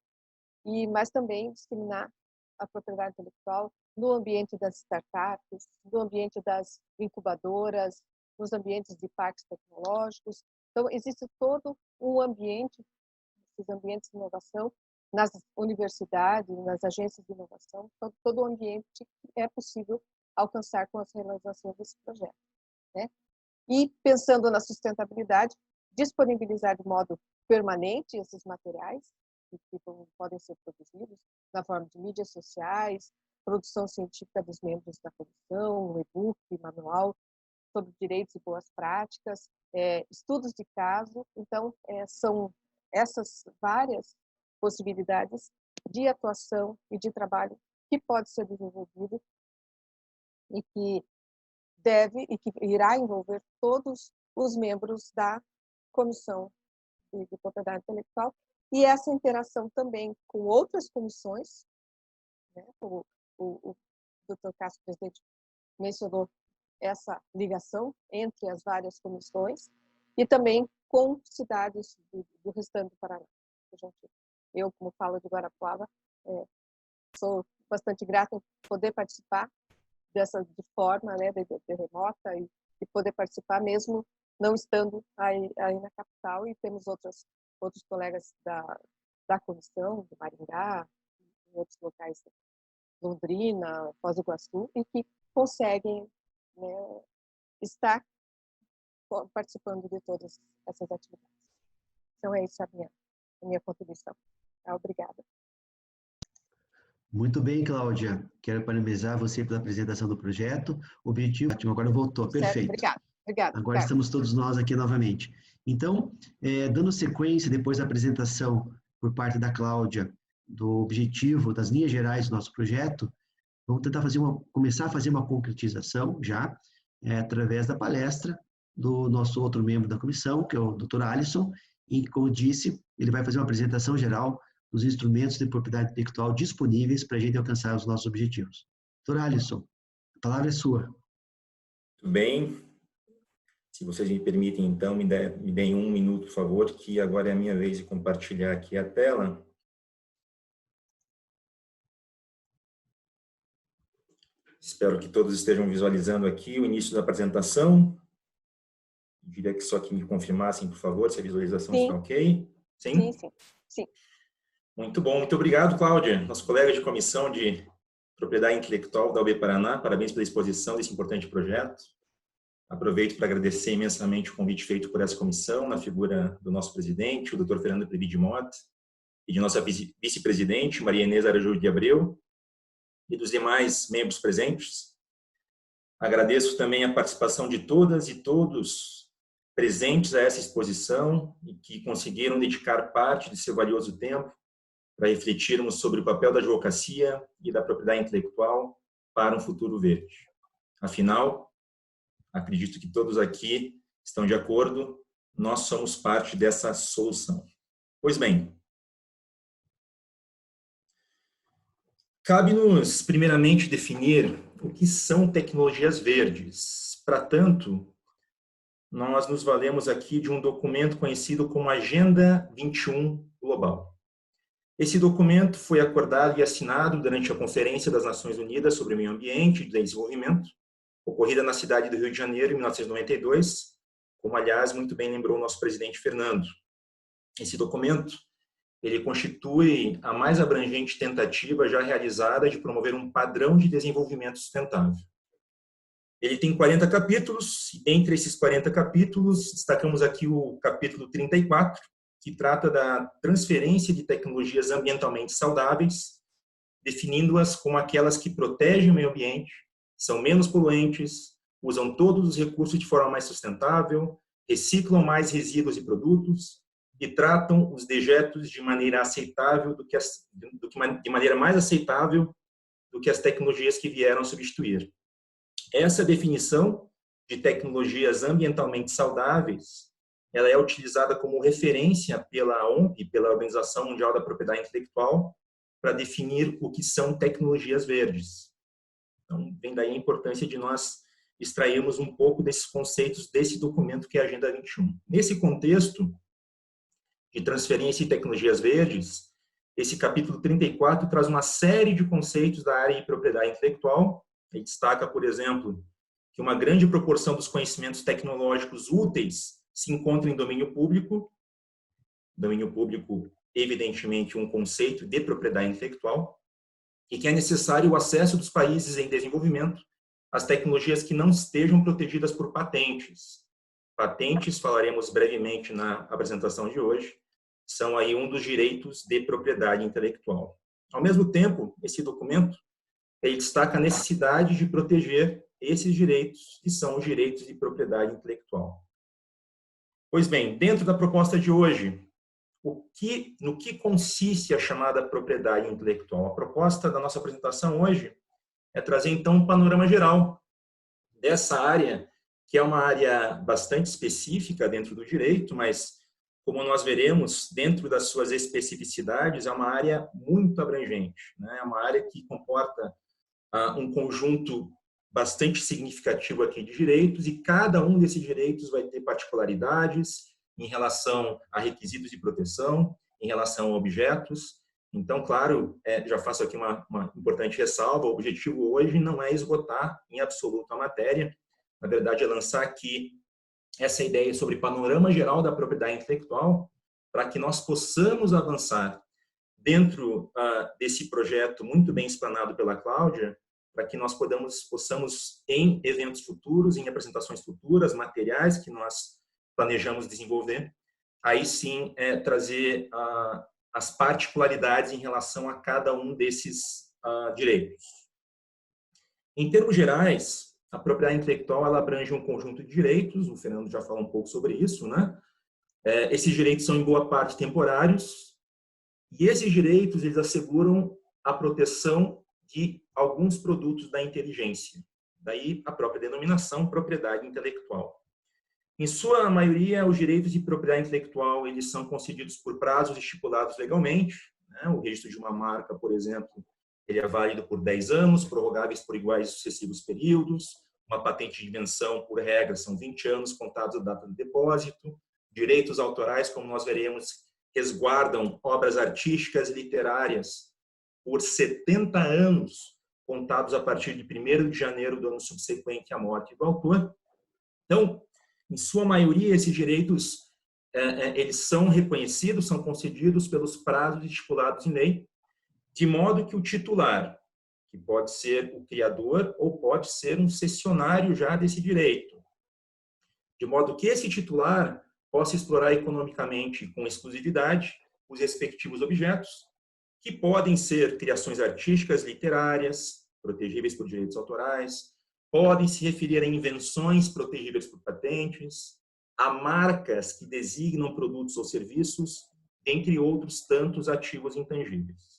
Mas também disseminar a propriedade intelectual no ambiente das startups, no ambiente das incubadoras, nos ambientes de parques tecnológicos. Então, existe todo um ambiente, esses ambientes de inovação, nas universidades, nas agências de inovação, todo o ambiente que é possível alcançar com as realizações desse projeto, né? E, pensando na sustentabilidade, disponibilizar de modo permanente esses materiais, que podem ser produzidos na forma de mídias sociais, produção científica dos membros da comissão, um e-book, manual sobre direitos e boas práticas, estudos de caso. Então, são essas várias possibilidades de atuação e de trabalho que pode ser desenvolvido e que irá envolver todos os membros da comissão de propriedade intelectual, e essa interação também com outras comissões, né? O Dr. Cássio, presidente, mencionou essa ligação entre as várias comissões, e também com cidades do restante do Paraná. Eu, como falo de Guarapuava, sou bastante grata em poder participar de forma, né, de remota, e poder participar mesmo não estando aí na capital. E temos outros colegas da comissão, de Maringá, em outros locais, Londrina, Foz do Iguaçu, e que conseguem, né, estar participando de todas essas atividades. Então, é isso a minha contribuição. Obrigada. Muito bem, Cláudia. Quero parabenizar você pela apresentação do projeto. O objetivo, agora voltou, perfeito. Obrigada. Agora estamos todos nós aqui novamente. Então, dando sequência, depois da apresentação por parte da Cláudia, do objetivo, das linhas gerais do nosso projeto, vamos tentar começar a fazer uma concretização já, através da palestra do nosso outro membro da comissão, que é o Dr. Alisson, e, como disse, ele vai fazer uma apresentação geral dos instrumentos de propriedade intelectual disponíveis para a gente alcançar os nossos objetivos. Dr. Alisson, a palavra é sua. Tudo bem. Se vocês me permitem, então, me deem 1 minuto, por favor, que agora é a minha vez de compartilhar aqui a tela. Espero que todos estejam visualizando aqui o início da apresentação. Eu diria que só que me confirmassem, por favor, se a visualização está ok. Sim? Sim. Muito bom. Muito obrigado, Cláudia, nosso colega de comissão de propriedade intelectual da UB Paraná. Parabéns pela exposição desse importante projeto. Aproveito para agradecer imensamente o convite feito por essa comissão, na figura do nosso presidente, o Dr. Fernando Previ de Mota, e de nossa vice-presidente, Maria Inês Araújo de Abreu, e dos demais membros presentes. Agradeço também a participação de todas e todos presentes a essa exposição e que conseguiram dedicar parte de seu valioso tempo para refletirmos sobre o papel da advocacia e da propriedade intelectual para um futuro verde. Afinal, acredito que todos aqui estão de acordo, nós somos parte dessa solução. Pois bem, cabe-nos, primeiramente, definir o que são tecnologias verdes. Para tanto, nós nos valemos aqui de um documento conhecido como Agenda 21 Global. Esse documento foi acordado e assinado durante a Conferência das Nações Unidas sobre o Meio Ambiente e Desenvolvimento, ocorrida na cidade do Rio de Janeiro, em 1992, como, aliás, muito bem lembrou o nosso presidente Fernando. Esse documento, ele constitui a mais abrangente tentativa já realizada de promover um padrão de desenvolvimento sustentável. Ele tem 40 capítulos, e entre esses 40 capítulos, destacamos aqui o capítulo 34, que trata da transferência de tecnologias ambientalmente saudáveis, definindo-as como aquelas que protegem o meio ambiente, são menos poluentes, usam todos os recursos de forma mais sustentável, reciclam mais resíduos e produtos e tratam os dejetos de maneira aceitável de maneira mais aceitável do que as tecnologias que vieram substituir. Essa definição de tecnologias ambientalmente saudáveis, ela é utilizada como referência pela OMP, pela Organização Mundial da Propriedade Intelectual, para definir o que são tecnologias verdes. Então, vem daí a importância de nós extrairmos um pouco desses conceitos desse documento que é a Agenda 21. Nesse contexto de transferência de tecnologias verdes, esse capítulo 34 traz uma série de conceitos da área de propriedade intelectual. Ele destaca, por exemplo, que uma grande proporção dos conhecimentos tecnológicos úteis se encontra em domínio público. Domínio público, evidentemente, um conceito de propriedade intelectual, e que é necessário o acesso dos países em desenvolvimento às tecnologias que não estejam protegidas por patentes. Patentes, falaremos brevemente na apresentação de hoje, são aí um dos direitos de propriedade intelectual. Ao mesmo tempo, esse documento ele destaca a necessidade de proteger esses direitos, que são os direitos de propriedade intelectual. Pois bem, dentro da proposta de hoje, no que consiste a chamada propriedade intelectual? A proposta da nossa apresentação hoje é trazer, então, um panorama geral dessa área, que é uma área bastante específica dentro do direito, mas, como nós veremos, dentro das suas especificidades, é uma área muito abrangente, né? É uma área que comporta um conjunto bastante significativo aqui de direitos, e cada um desses direitos vai ter particularidades em relação a requisitos de proteção, em relação a objetos. Então, claro, já faço aqui uma importante ressalva, o objetivo hoje não é esgotar em absoluto a matéria, na verdade é lançar aqui essa ideia sobre panorama geral da propriedade intelectual, para que nós possamos avançar dentro desse projeto muito bem explanado pela Cláudia, para que nós possamos, em eventos futuros, em apresentações futuras, materiais que nós planejamos desenvolver, aí sim trazer as particularidades em relação a cada um desses direitos. Em termos gerais, a propriedade intelectual ela abrange um conjunto de direitos, o Fernando já falou um pouco sobre isso, né? Esses direitos são em boa parte temporários, e esses direitos eles asseguram a proteção de alguns produtos da inteligência, daí a própria denominação propriedade intelectual. Em sua maioria, os direitos de propriedade intelectual eles são concedidos por prazos estipulados legalmente, né? O registro de uma marca, por exemplo, ele é válido por 10 anos, prorrogáveis por iguais e sucessivos períodos. Uma patente de invenção, por regra, são 20 anos contados da data do depósito. Direitos autorais, como nós veremos, resguardam obras artísticas e literárias por 70 anos, contados a partir de 1º de janeiro do ano subsequente à morte do autor. Então, em sua maioria, esses direitos eles são reconhecidos, são concedidos pelos prazos estipulados em lei, de modo que o titular, que pode ser o criador ou pode ser um cessionário já desse direito, de modo que esse titular possa explorar economicamente com exclusividade os respectivos objetos, que podem ser criações artísticas, literárias, protegíveis por direitos autorais, podem se referir a invenções protegíveis por patentes, a marcas que designam produtos ou serviços, entre outros tantos ativos intangíveis.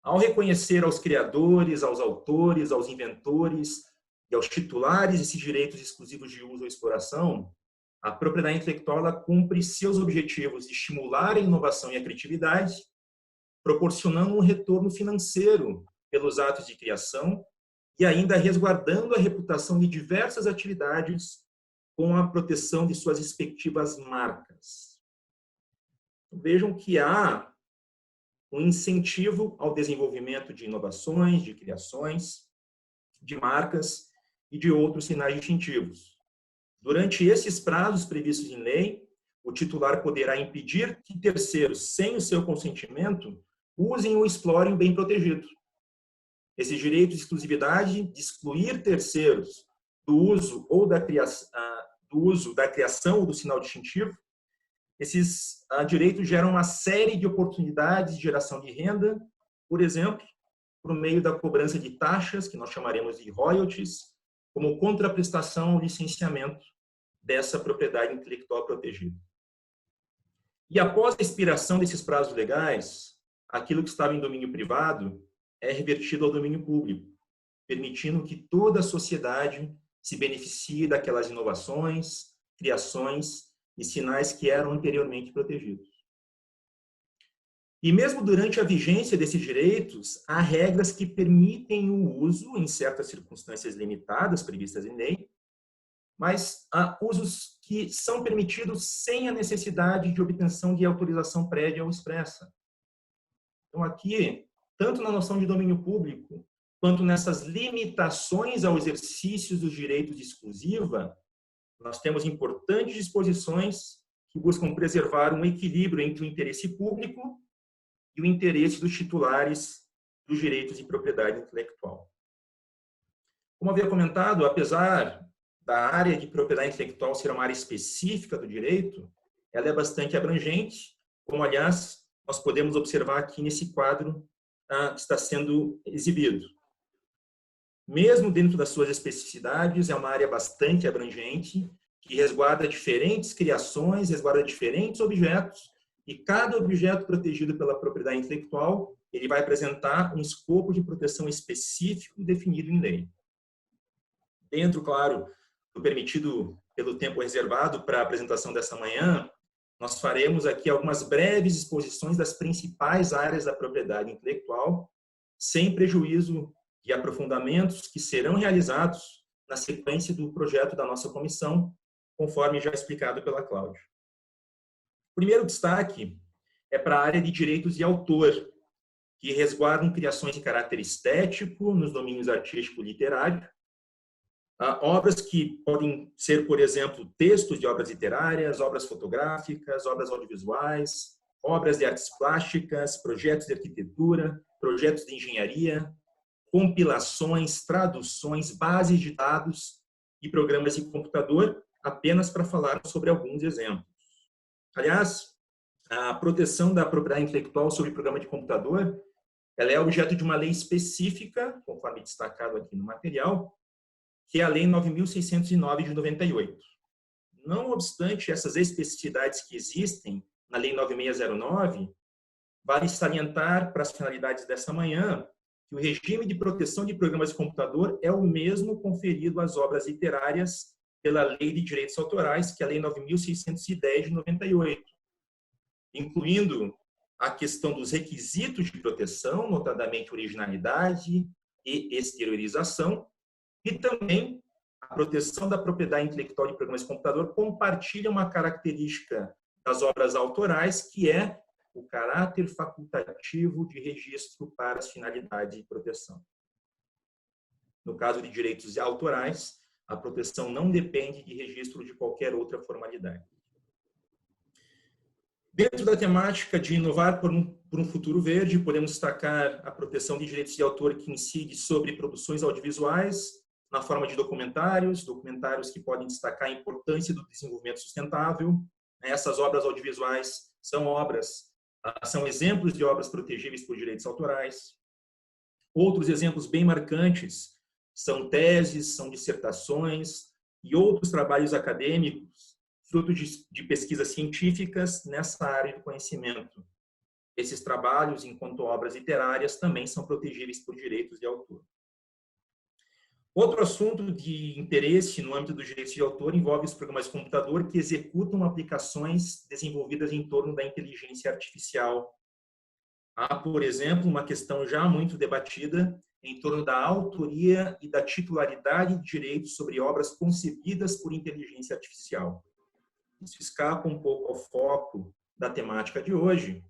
Ao reconhecer aos criadores, aos autores, aos inventores e aos titulares esses direitos exclusivos de uso ou exploração, a propriedade intelectual ela cumpre seus objetivos de estimular a inovação e a criatividade, proporcionando um retorno financeiro pelos atos de criação e ainda resguardando a reputação de diversas atividades com a proteção de suas respectivas marcas. Vejam que há um incentivo ao desenvolvimento de inovações, de criações, de marcas e de outros sinais distintivos. Durante esses prazos previstos em lei, o titular poderá impedir que terceiros, sem o seu consentimento, usem ou explorem o bem protegido. Esse direito de exclusividade de excluir terceiros do uso ou da criação ou do sinal distintivo, esses direitos geram uma série de oportunidades de geração de renda, por exemplo, por meio da cobrança de taxas, que nós chamaremos de royalties, como contraprestação ao licenciamento dessa propriedade intelectual protegida. E após a expiração desses prazos legais, aquilo que estava em domínio privado é revertido ao domínio público, permitindo que toda a sociedade se beneficie daquelas inovações, criações e sinais que eram anteriormente protegidos. E mesmo durante a vigência desses direitos, há regras que permitem o uso em certas circunstâncias limitadas previstas em lei, mas há usos que são permitidos sem a necessidade de obtenção de autorização prévia ou expressa. Então, aqui, tanto na noção de domínio público, quanto nessas limitações ao exercício dos direitos de exclusiva, nós temos importantes disposições que buscam preservar um equilíbrio entre o interesse público e o interesse dos titulares dos direitos de propriedade intelectual. Como havia comentado, apesar da área de propriedade intelectual ser uma área específica do direito, ela é bastante abrangente, como, aliás, nós podemos observar aqui nesse quadro que está sendo exibido. Mesmo dentro das suas especificidades, é uma área bastante abrangente, que resguarda diferentes criações, resguarda diferentes objetos, e cada objeto protegido pela propriedade intelectual, ele vai apresentar um escopo de proteção específico definido em lei. Dentro, claro, do permitido pelo tempo reservado para a apresentação dessa manhã, nós faremos aqui algumas breves exposições das principais áreas da propriedade intelectual, sem prejuízo de aprofundamentos que serão realizados na sequência do projeto da nossa comissão, conforme já explicado pela Cláudia. O primeiro destaque é para a área de direitos de autor, que resguardam criações de caráter estético nos domínios artístico e literário, obras que podem ser, por exemplo, textos de obras literárias, obras fotográficas, obras audiovisuais, obras de artes plásticas, projetos de arquitetura, projetos de engenharia, compilações, traduções, bases de dados e programas de computador, apenas para falar sobre alguns exemplos. Aliás, a proteção da propriedade intelectual sobre programa de computador, ela é objeto de uma lei específica, conforme destacado aqui no material, que é a Lei 9.609 de 98. Não obstante essas especificidades que existem na Lei 9609, vale salientar para as finalidades dessa manhã que o regime de proteção de programas de computador é o mesmo conferido às obras literárias pela Lei de Direitos Autorais, que é a Lei 9.610 de 98, incluindo a questão dos requisitos de proteção, notadamente originalidade e exteriorização, e também a proteção da propriedade intelectual de programas de computador compartilha uma característica das obras autorais, que é o caráter facultativo de registro para as finalidades de proteção. No caso de direitos autorais, a proteção não depende de registro de qualquer outra formalidade. Dentro da temática de inovar por um futuro verde, podemos destacar a proteção de direitos de autor que incide sobre produções audiovisuais, na forma de documentários que podem destacar a importância do desenvolvimento sustentável. Essas obras audiovisuais são exemplos de obras protegíveis por direitos autorais. Outros exemplos bem marcantes são teses, são dissertações e outros trabalhos acadêmicos, fruto de pesquisas científicas nessa área do conhecimento. Esses trabalhos, enquanto obras literárias, também são protegíveis por direitos de autor. Outro assunto de interesse no âmbito dos direitos de autor envolve os programas de computador que executam aplicações desenvolvidas em torno da inteligência artificial. Há, por exemplo, uma questão já muito debatida em torno da autoria e da titularidade de direitos sobre obras concebidas por inteligência artificial. Isso escapa um pouco ao foco da temática de hoje.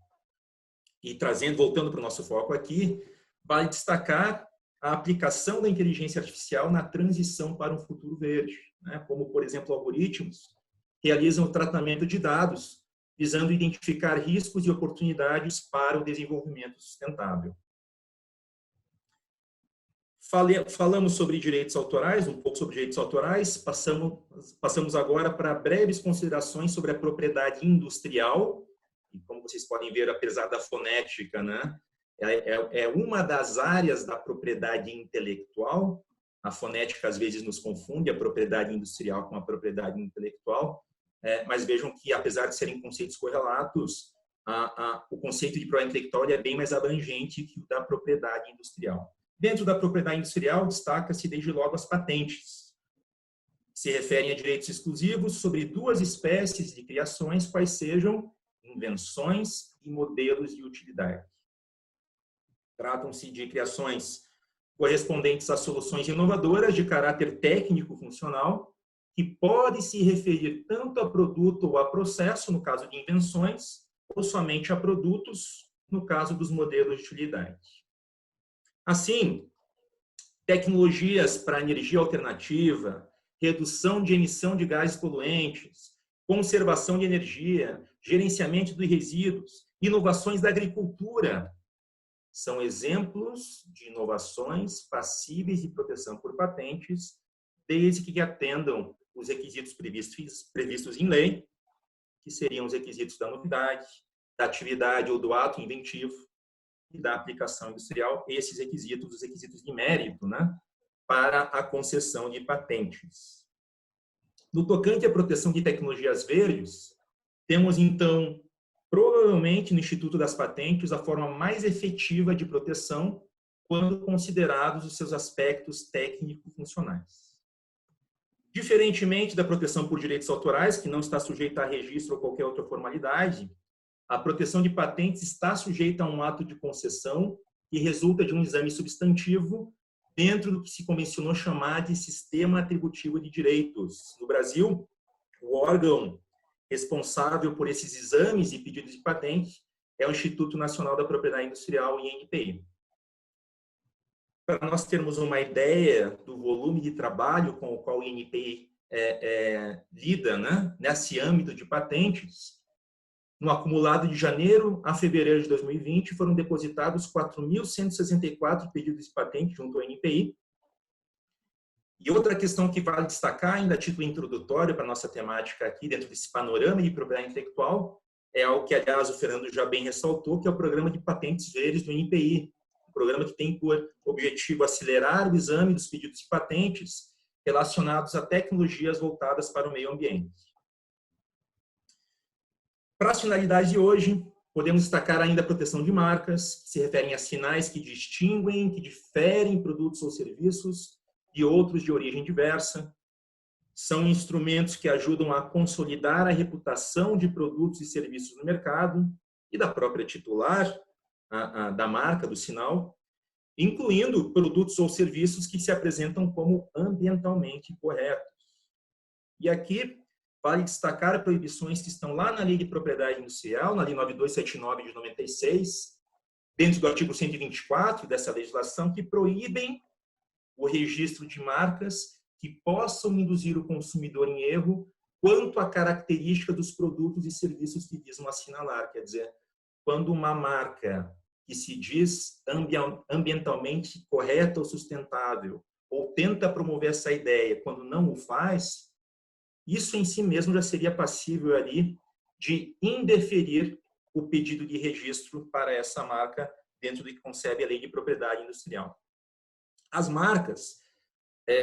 E voltando para o nosso foco aqui, vale destacar a aplicação da inteligência artificial na transição para um futuro verde, como, por exemplo, algoritmos realizam o tratamento de dados, visando identificar riscos e oportunidades para o desenvolvimento sustentável. Falamos sobre direitos autorais, um pouco sobre direitos autorais, passamos agora para breves considerações sobre a propriedade industrial, e como vocês podem ver, apesar da fonética, é uma das áreas da propriedade intelectual, A fonética às vezes nos confunde a propriedade industrial com a propriedade intelectual, mas vejam que, apesar de serem conceitos correlatos, o conceito de propriedade intelectual é bem mais abrangente que o da propriedade industrial. Dentro da propriedade industrial, destaca-se desde logo as patentes, que se referem a direitos exclusivos sobre duas espécies de criações, quais sejam invenções e modelos de utilidade. Tratam-se de criações correspondentes a soluções inovadoras de caráter técnico-funcional, que pode se referir tanto a produto ou a processo, no caso de invenções, ou somente a produtos, no caso dos modelos de utilidade. Assim, tecnologias para energia alternativa, redução de emissão de gases poluentes, conservação de energia, gerenciamento de resíduos, inovações da agricultura, são exemplos de inovações passíveis de proteção por patentes, desde que atendam os requisitos previstos em lei, que seriam os requisitos da novidade, da atividade ou do ato inventivo e da aplicação industrial, esses requisitos, os requisitos de mérito, né, para a concessão de patentes. No tocante à proteção de tecnologias verdes, temos, então, provavelmente no Instituto das Patentes, a forma mais efetiva de proteção quando considerados os seus aspectos técnico-funcionais. Diferentemente da proteção por direitos autorais, que não está sujeita a registro ou qualquer outra formalidade, a proteção de patentes está sujeita a um ato de concessão que resulta de um exame substantivo dentro do que se convencionou chamar de sistema atributivo de direitos. No Brasil, o órgão responsável por esses exames e pedidos de patente é o Instituto Nacional da Propriedade Industrial, INPI. Para nós termos uma ideia do volume de trabalho com o qual o INPI lida, né, nesse âmbito de patentes, no acumulado de janeiro a fevereiro de 2020, foram depositados 4.164 pedidos de patente junto ao INPI. E outra questão que vale destacar, ainda a título introdutório para a nossa temática aqui, dentro desse panorama de propriedade intelectual, é algo que, aliás, o Fernando já bem ressaltou, que é o Programa de Patentes Verdes do INPI, um programa que tem por objetivo acelerar o exame dos pedidos de patentes relacionados a tecnologias voltadas para o meio ambiente. Para as finalidades de hoje, podemos destacar ainda a proteção de marcas, que se referem a sinais que distinguem, que diferem produtos ou serviços de outros de origem diversa. São instrumentos que ajudam a consolidar a reputação de produtos e serviços no mercado e da própria titular, da marca, do sinal, incluindo produtos ou serviços que se apresentam como ambientalmente corretos. E aqui vale destacar proibições que estão lá na Lei de Propriedade Industrial, na Lei 9279 de 96, dentro do artigo 124 dessa legislação, que proíbem o registro de marcas que possam induzir o consumidor em erro quanto à característica dos produtos e serviços que visam assinalar. Quer dizer, quando uma marca que se diz ambientalmente correta ou sustentável, ou tenta promover essa ideia, quando não o faz, isso em si mesmo já seria passível ali de indeferir o pedido de registro para essa marca dentro do que concebe a Lei de Propriedade Industrial. As marcas,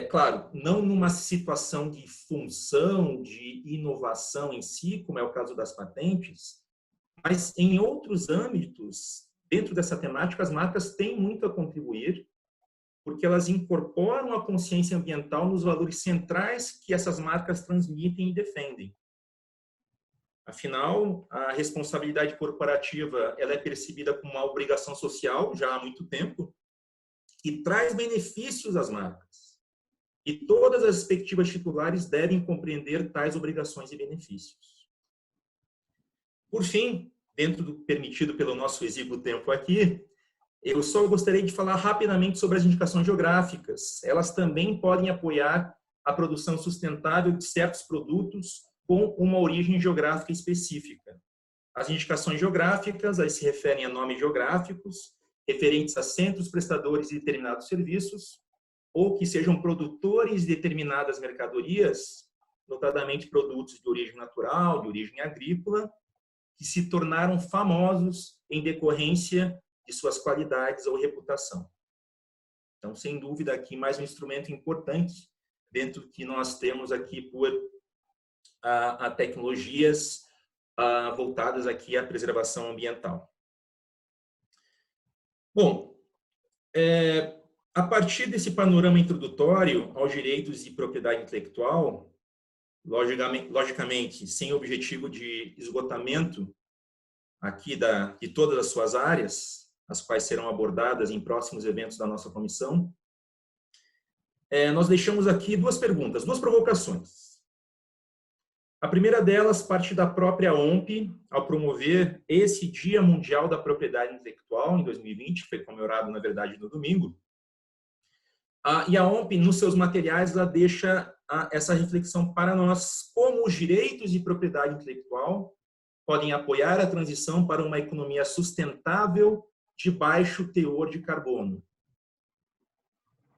claro, não numa situação de função, de inovação em si, como é o caso das patentes, mas em outros âmbitos, dentro dessa temática, as marcas têm muito a contribuir, porque elas incorporam a consciência ambiental nos valores centrais que essas marcas transmitem e defendem. Afinal, a responsabilidade corporativa ela é percebida como uma obrigação social já há muito tempo, que traz benefícios às marcas. E todas as respectivas titulares devem compreender tais obrigações e benefícios. Por fim, dentro do permitido pelo nosso exíguo tempo aqui, eu só gostaria de falar rapidamente sobre as indicações geográficas. Elas também podem apoiar a produção sustentável de certos produtos com uma origem geográfica específica. As indicações geográficas elas se referem a nomes geográficos, referentes a centros prestadores de determinados serviços, ou que sejam produtores de determinadas mercadorias, notadamente produtos de origem natural, de origem agrícola, que se tornaram famosos em decorrência de suas qualidades ou reputação. Então, sem dúvida, aqui mais um instrumento importante dentro do que nós temos aqui por a tecnologias voltadas aqui à preservação ambiental. Bom, a partir desse panorama introdutório aos direitos de propriedade intelectual, logicamente, sem objetivo de esgotamento aqui de todas as suas áreas, as quais serão abordadas em próximos eventos da nossa comissão, nós deixamos aqui duas perguntas, duas provocações. A primeira delas parte da própria OMP, ao promover esse Dia Mundial da Propriedade Intelectual, em 2020, que foi comemorado, na verdade, no domingo. E a OMP, nos seus materiais, ela deixa essa reflexão para nós, como os direitos de propriedade intelectual podem apoiar a transição para uma economia sustentável de baixo teor de carbono.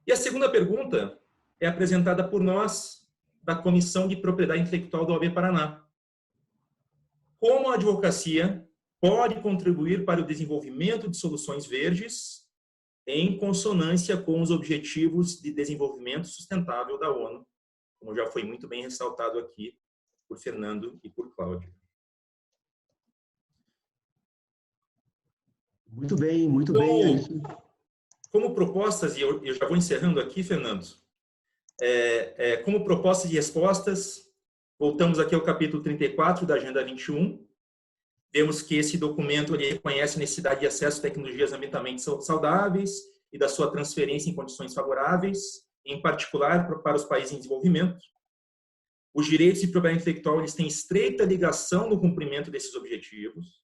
E a segunda pergunta é apresentada por nós, da Comissão de Propriedade Intelectual da OAB Paraná. Como a advocacia pode contribuir para o desenvolvimento de soluções verdes em consonância com os Objetivos de Desenvolvimento Sustentável da ONU, como já foi muito bem ressaltado aqui por Fernando e por Cláudio. Muito bem, Alisson. Como propostas, e eu já vou encerrando aqui, Fernando, como propostas e respostas, voltamos aqui ao capítulo 34 da Agenda 21. Vemos que esse documento ele reconhece a necessidade de acesso a tecnologias ambientalmente saudáveis e da sua transferência em condições favoráveis, em particular para os países em desenvolvimento. Os direitos de propriedade intelectual eles têm estreita ligação no cumprimento desses objetivos.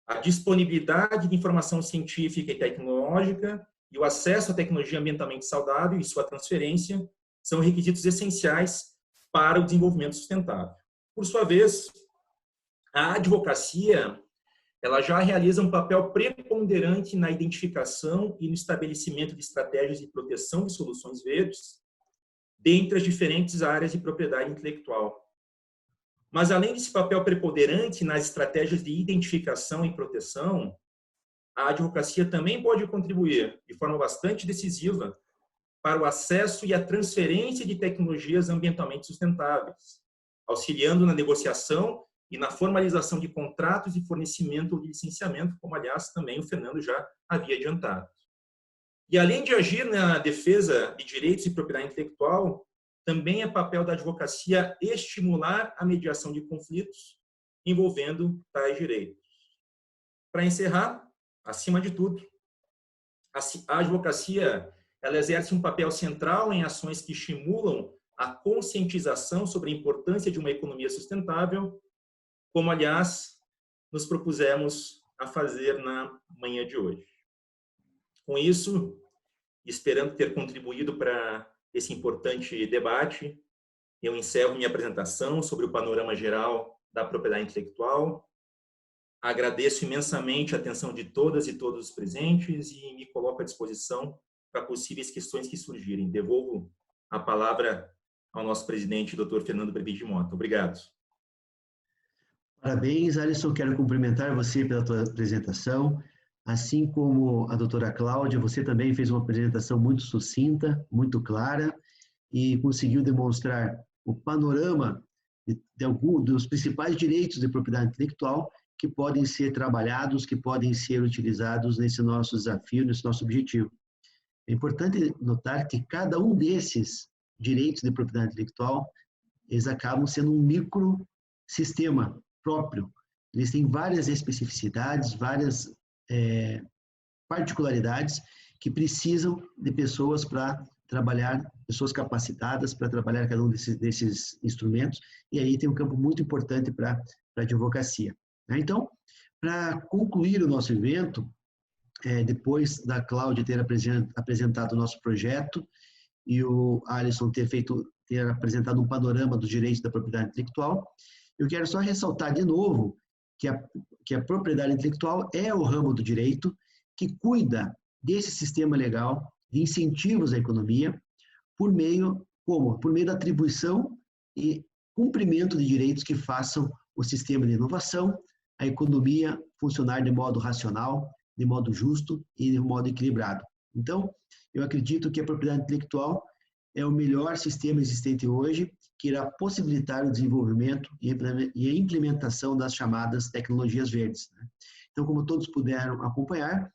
A disponibilidade de informação científica e tecnológica e o acesso à tecnologia ambientalmente saudável e sua transferência são requisitos essenciais para o desenvolvimento sustentável. Por sua vez, a advocacia ela já realiza um papel preponderante na identificação e no estabelecimento de estratégias de proteção de soluções verdes dentre as diferentes áreas de propriedade intelectual. Mas, além desse papel preponderante nas estratégias de identificação e proteção, a advocacia também pode contribuir de forma bastante decisiva para o acesso e a transferência de tecnologias ambientalmente sustentáveis, auxiliando na negociação e na formalização de contratos de fornecimento ou de licenciamento, como, aliás, também o Fernando já havia adiantado. E, além de agir na defesa de direitos e propriedade intelectual, também é papel da advocacia estimular a mediação de conflitos envolvendo tais direitos. Para encerrar, acima de tudo, a advocacia ela exerce um papel central em ações que estimulam a conscientização sobre a importância de uma economia sustentável, como, aliás, nos propusemos a fazer na manhã de hoje. Com isso, esperando ter contribuído para esse importante debate, eu encerro minha apresentação sobre o panorama geral da propriedade intelectual. Agradeço imensamente a atenção de todas e todos os presentes e me coloco à disposição para possíveis questões que surgirem. Devolvo a palavra ao nosso presidente, Dr. Fernando Brevide Mota. Obrigado. Parabéns, Alisson. Quero cumprimentar você pela tua apresentação. Assim como a doutora Cláudia, você também fez uma apresentação muito sucinta, muito clara, e conseguiu demonstrar o panorama de alguns dos principais direitos de propriedade intelectual que podem ser trabalhados, que podem ser utilizados nesse nosso desafio, nesse nosso objetivo. É importante notar que cada um desses direitos de propriedade intelectual, eles acabam sendo um microsistema próprio. Eles têm várias especificidades, várias particularidades que precisam de pessoas para trabalhar, pessoas capacitadas para trabalhar cada um desses instrumentos, e aí tem um campo muito importante para a advocacia. Então, para concluir o nosso evento, depois da Cláudia ter apresentado o nosso projeto e o Alisson ter apresentado um panorama dos direitos da propriedade intelectual, eu quero só ressaltar de novo que a propriedade intelectual é o ramo do direito que cuida desse sistema legal de incentivos à economia por meio da atribuição e cumprimento de direitos que façam o sistema de inovação, a economia funcionar de modo racional, de modo justo e de modo equilibrado. Então, eu acredito que a propriedade intelectual é o melhor sistema existente hoje, que irá possibilitar o desenvolvimento e a implementação das chamadas tecnologias verdes. Então, como todos puderam acompanhar,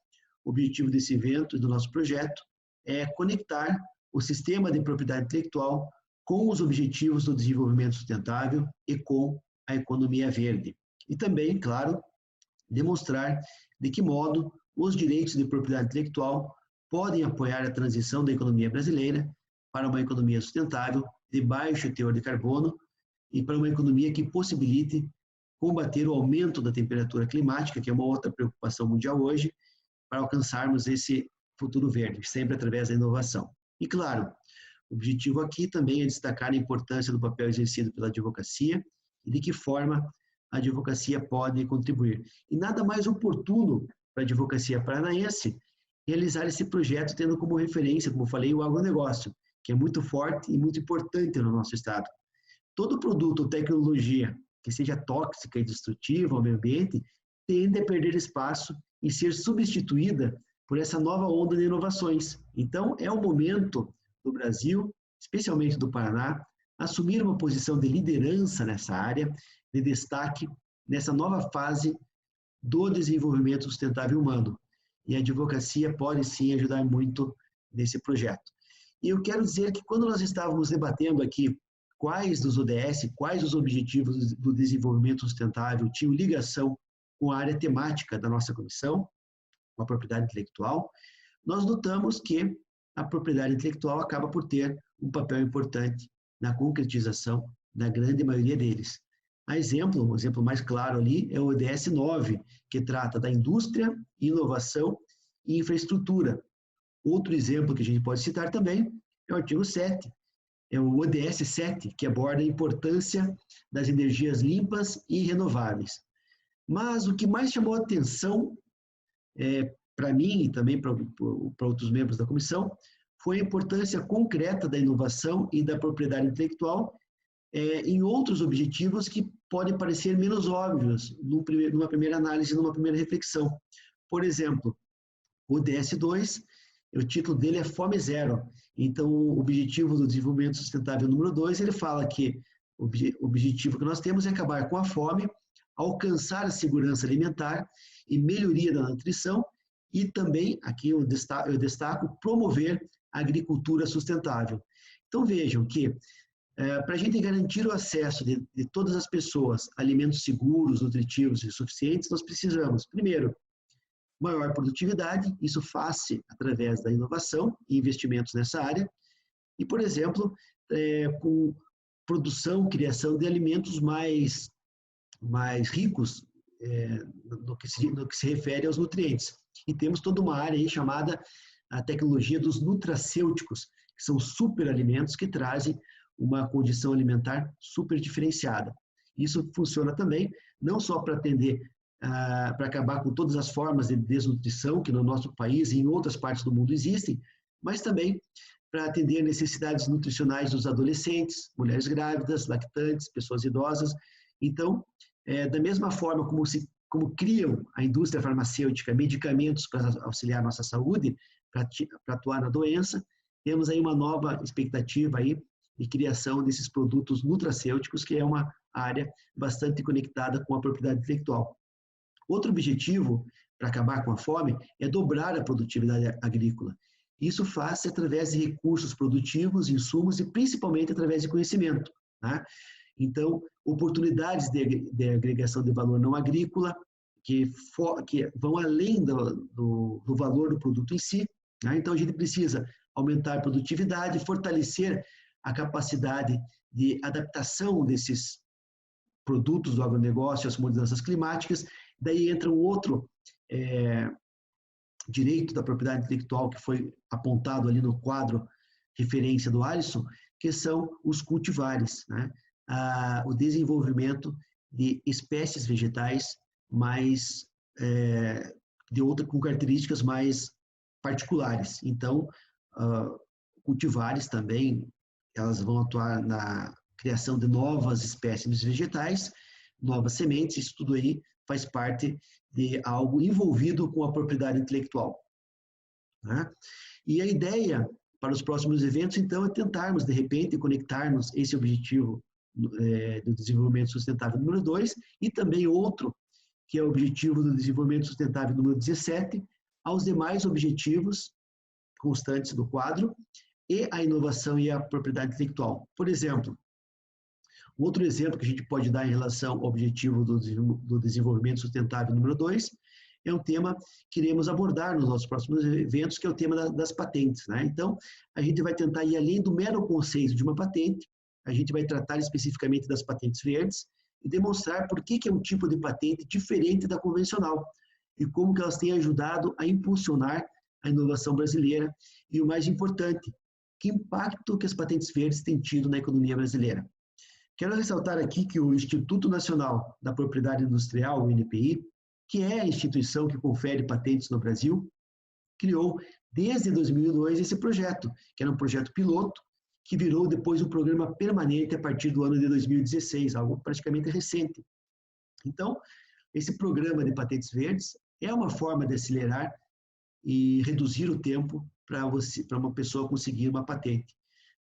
o objetivo desse evento e do nosso projeto é conectar o sistema de propriedade intelectual com os objetivos do desenvolvimento sustentável e com a economia verde. E também, claro, demonstrar de que modo os direitos de propriedade intelectual podem apoiar a transição da economia brasileira para uma economia sustentável, de baixo teor de carbono, e para uma economia que possibilite combater o aumento da temperatura climática, que é uma outra preocupação mundial hoje, para alcançarmos esse futuro verde, sempre através da inovação. E, claro, o objetivo aqui também é destacar a importância do papel exercido pela advocacia e de que forma a advocacia pode contribuir. E nada mais oportuno para a advocacia paranaense realizar esse projeto tendo como referência, como eu falei, o agronegócio, que é muito forte e muito importante no nosso estado. Todo produto ou tecnologia que seja tóxica e destrutiva ao meio ambiente tende a perder espaço e ser substituída por essa nova onda de inovações. Então, é o momento do Brasil, especialmente do Paraná, assumir uma posição de liderança nessa área, de destaque, nessa nova fase do desenvolvimento sustentável humano. E a advocacia pode sim ajudar muito nesse projeto. E eu quero dizer que quando nós estávamos debatendo aqui quais dos ODS, quais os objetivos do desenvolvimento sustentável tinham ligação com a área temática da nossa comissão, com a propriedade intelectual, nós notamos que a propriedade intelectual acaba por ter um papel importante na concretização da grande maioria deles. Um exemplo mais claro ali é o ODS 9, que trata da indústria, inovação e infraestrutura. Outro exemplo que a gente pode citar também é o artigo 7, é o ODS 7, que aborda a importância das energias limpas e renováveis. Mas o que mais chamou a atenção para mim e também para outros membros da comissão foi a importância concreta da inovação e da propriedade intelectual em outros objetivos que podem parecer menos óbvios numa primeira análise, numa primeira reflexão. Por exemplo, o ODS2, o título dele é Fome Zero. Então, o objetivo do desenvolvimento sustentável número 2, ele fala que o objetivo que nós temos é acabar com a fome, alcançar a segurança alimentar e melhoria da nutrição e também, aqui eu destaco, promover a agricultura sustentável. Então, vejam que para a gente garantir o acesso de todas as pessoas a alimentos seguros, nutritivos e suficientes, nós precisamos, primeiro, maior produtividade, isso faz-se através da inovação e investimentos nessa área, e, por exemplo, com produção, criação de alimentos mais ricos no que se refere aos nutrientes. E temos toda uma área aí chamada a tecnologia dos nutracêuticos, que são superalimentos que trazem uma condição alimentar super diferenciada. Isso funciona também não só para atender, para acabar com todas as formas de desnutrição que no nosso país e em outras partes do mundo existem, mas também para atender necessidades nutricionais dos adolescentes, mulheres grávidas, lactantes, pessoas idosas. Então, da mesma forma como criam a indústria farmacêutica medicamentos para auxiliar a nossa saúde, para atuar na doença, temos aí uma nova expectativa aí de criação desses produtos nutracêuticos, que é uma área bastante conectada com a propriedade intelectual. Outro objetivo para acabar com a fome é dobrar a produtividade agrícola. Isso faz-se através de recursos produtivos, insumos e principalmente através de conhecimento. Tá? Então, oportunidades de agregação de valor não agrícola, que vão além do valor do produto em si. Tá? Então, a gente precisa aumentar a produtividade, fortalecer a capacidade de adaptação desses produtos do agronegócio às mudanças climáticas. Daí entra um outro direito da propriedade intelectual que foi apontado ali no quadro referência do Alisson, que são os cultivares, né? O desenvolvimento de espécies vegetais com características mais particulares. Então, cultivares também, elas vão atuar na criação de novas espécies vegetais, novas sementes, isso tudo aí faz parte de algo envolvido com a propriedade intelectual. Né? E a ideia para os próximos eventos, então, é tentarmos, de repente, conectarmos esse objetivo do desenvolvimento sustentável número 2 e também outro, que é o objetivo do desenvolvimento sustentável número 17, aos demais objetivos constantes do quadro e a inovação e a propriedade intelectual. Por exemplo, outro exemplo que a gente pode dar em relação ao objetivo do desenvolvimento sustentável número 2 é um tema que iremos abordar nos nossos próximos eventos, que é o tema das patentes, né? Então, a gente vai tentar ir além do mero conceito de uma patente, a gente vai tratar especificamente das patentes verdes e demonstrar por que é um tipo de patente diferente da convencional e como que elas têm ajudado a impulsionar a inovação brasileira e, o mais importante, que impacto que as patentes verdes têm tido na economia brasileira. Quero ressaltar aqui que o Instituto Nacional da Propriedade Industrial, o INPI, que é a instituição que confere patentes no Brasil, criou desde 2002 esse projeto, que era um projeto piloto, que virou depois um programa permanente a partir do ano de 2016, algo praticamente recente. Então, esse programa de patentes verdes é uma forma de acelerar e reduzir o tempo para uma pessoa conseguir uma patente.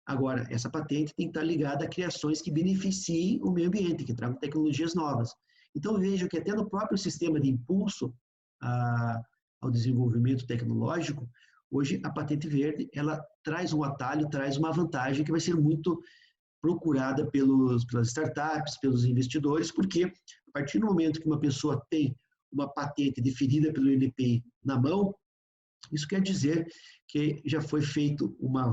Agora, essa patente tem que estar ligada a criações que beneficiem o meio ambiente, que tragam tecnologias novas. Então, vejo que até no próprio sistema de impulso ao desenvolvimento tecnológico, hoje a patente verde, ela traz um atalho, traz uma vantagem que vai ser muito procurada pelas startups, pelos investidores, porque a partir do momento que uma pessoa tem uma patente definida pelo INPI na mão, isso quer dizer que já foi feito uma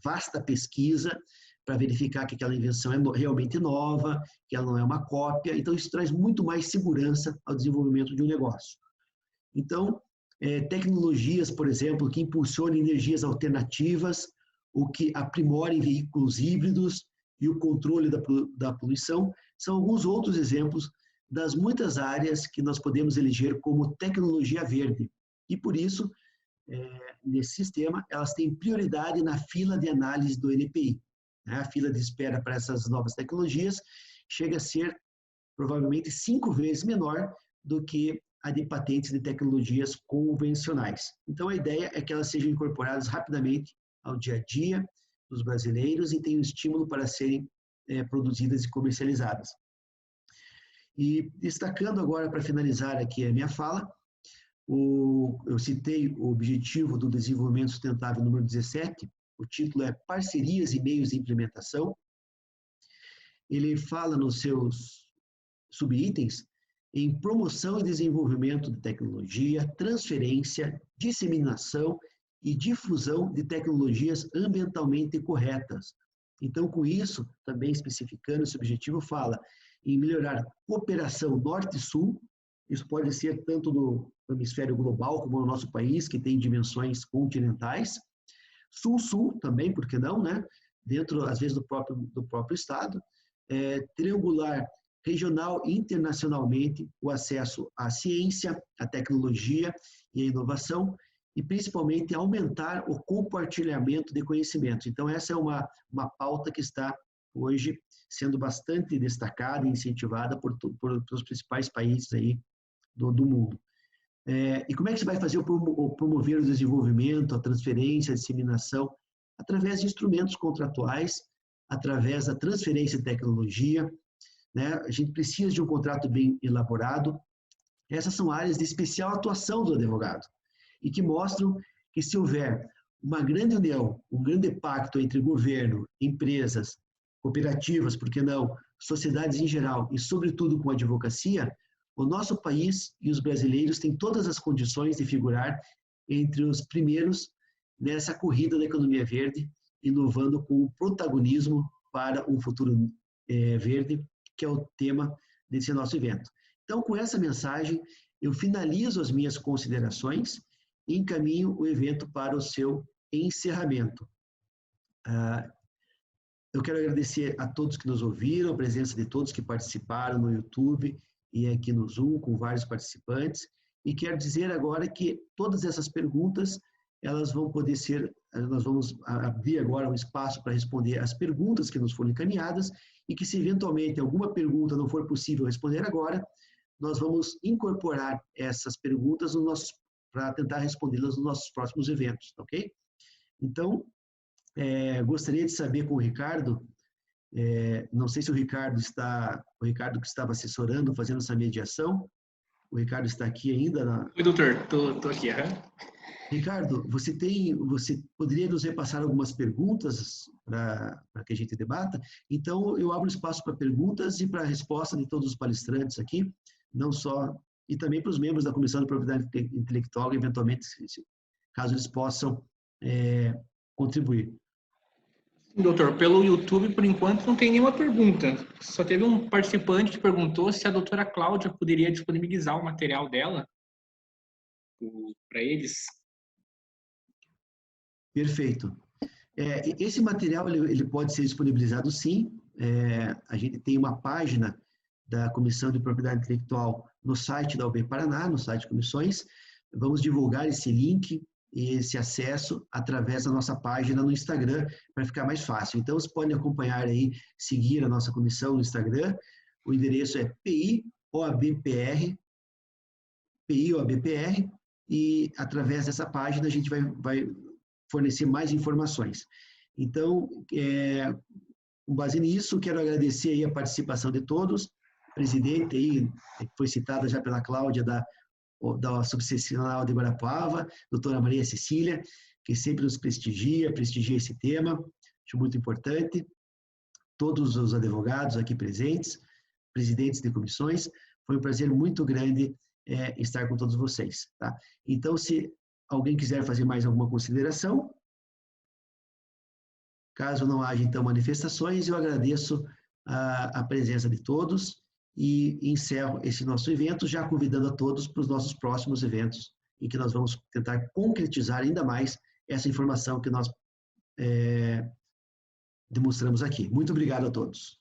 vasta pesquisa para verificar que aquela invenção é realmente nova, que ela não é uma cópia. Então, isso traz muito mais segurança ao desenvolvimento de um negócio. Então, tecnologias, por exemplo, que impulsionem energias alternativas, ou que aprimorem veículos híbridos e o controle da poluição, são alguns outros exemplos das muitas áreas que nós podemos eleger como tecnologia verde. E, por isso, nesse sistema, elas têm prioridade na fila de análise do INPI. A fila de espera para essas novas tecnologias chega a ser, provavelmente, 5 vezes menor do que a de patentes de tecnologias convencionais. Então, a ideia é que elas sejam incorporadas rapidamente ao dia a dia dos brasileiros e tenham estímulo para serem produzidas e comercializadas. E destacando agora, para finalizar aqui a minha fala, eu citei o objetivo do desenvolvimento sustentável número 17, o título é Parcerias e Meios de Implementação. Ele fala nos seus subitens em promoção e desenvolvimento de tecnologia, transferência, disseminação e difusão de tecnologias ambientalmente corretas. Então, com isso, também especificando esse objetivo, fala em melhorar cooperação norte e sul. Isso pode ser tanto no hemisfério global como no nosso país, que tem dimensões continentais. Sul-sul também, por que não, né? Dentro, às vezes, do próprio estado. Triangular regional e internacionalmente o acesso à ciência, à tecnologia e à inovação, e principalmente aumentar o compartilhamento de conhecimentos. Então, essa é uma pauta que está hoje sendo bastante destacada e incentivada pelos principais países aí do mundo. E como é que você vai fazer promover o desenvolvimento, a transferência, a disseminação? Através de instrumentos contratuais, através da transferência de tecnologia, né? A gente precisa de um contrato bem elaborado. Essas são áreas de especial atuação do advogado e que mostram que se houver uma grande união, um grande pacto entre governo, empresas, cooperativas, por que não, sociedades em geral e, sobretudo, com a advocacia, o nosso país e os brasileiros têm todas as condições de figurar entre os primeiros nessa corrida da economia verde, inovando com o protagonismo para um futuro verde, que é o tema desse nosso evento. Então, com essa mensagem, eu finalizo as minhas considerações e encaminho o evento para o seu encerramento. Eu quero agradecer a todos que nos ouviram, a presença de todos que participaram no YouTube e aqui no Zoom, com vários participantes, e quero dizer agora que todas essas perguntas, elas vão poder ser, nós vamos abrir agora um espaço para responder as perguntas que nos foram encaminhadas, e que se eventualmente alguma pergunta não for possível responder agora, nós vamos incorporar essas perguntas nos nossos para tentar respondê-las nos nossos próximos eventos, ok? Então, gostaria de saber com o Ricardo, não sei se o Ricardo que estava assessorando, fazendo essa mediação, o Ricardo está aqui ainda? Oi, doutor, estou aqui. Ricardo, você poderia nos repassar algumas perguntas para que a gente debata? Então, eu abro espaço para perguntas e para a resposta de todos os palestrantes aqui, não só, e também para os membros da Comissão de Propriedade Intelectual, eventualmente, caso eles possam contribuir. Doutor, pelo YouTube, por enquanto, não tem nenhuma pergunta. Só teve um participante que perguntou se a doutora Cláudia poderia disponibilizar o material dela para eles. Perfeito. Esse material ele pode ser disponibilizado, sim. A gente tem uma página da Comissão de Propriedade Intelectual no site da UB Paraná, no site Comissões. Vamos divulgar esse link e esse acesso através da nossa página no Instagram, para ficar mais fácil. Então, vocês podem acompanhar aí, seguir a nossa comissão no Instagram. O endereço é PIOABPR, e através dessa página a gente vai fornecer mais informações. Então, com base nisso, quero agradecer aí a participação de todos, presidente aí, que foi citada já pela Cláudia, da subseccional de Guarapuava, doutora Maria Cecília, que sempre nos prestigia esse tema, acho muito importante, todos os advogados aqui presentes, presidentes de comissões, foi um prazer muito grande estar com todos vocês. Tá? Então, se alguém quiser fazer mais alguma consideração, caso não haja, então, manifestações, eu agradeço a presença de todos e encerro esse nosso evento, já convidando a todos para os nossos próximos eventos, em que nós vamos tentar concretizar ainda mais essa informação que nós demonstramos aqui. Muito obrigado a todos.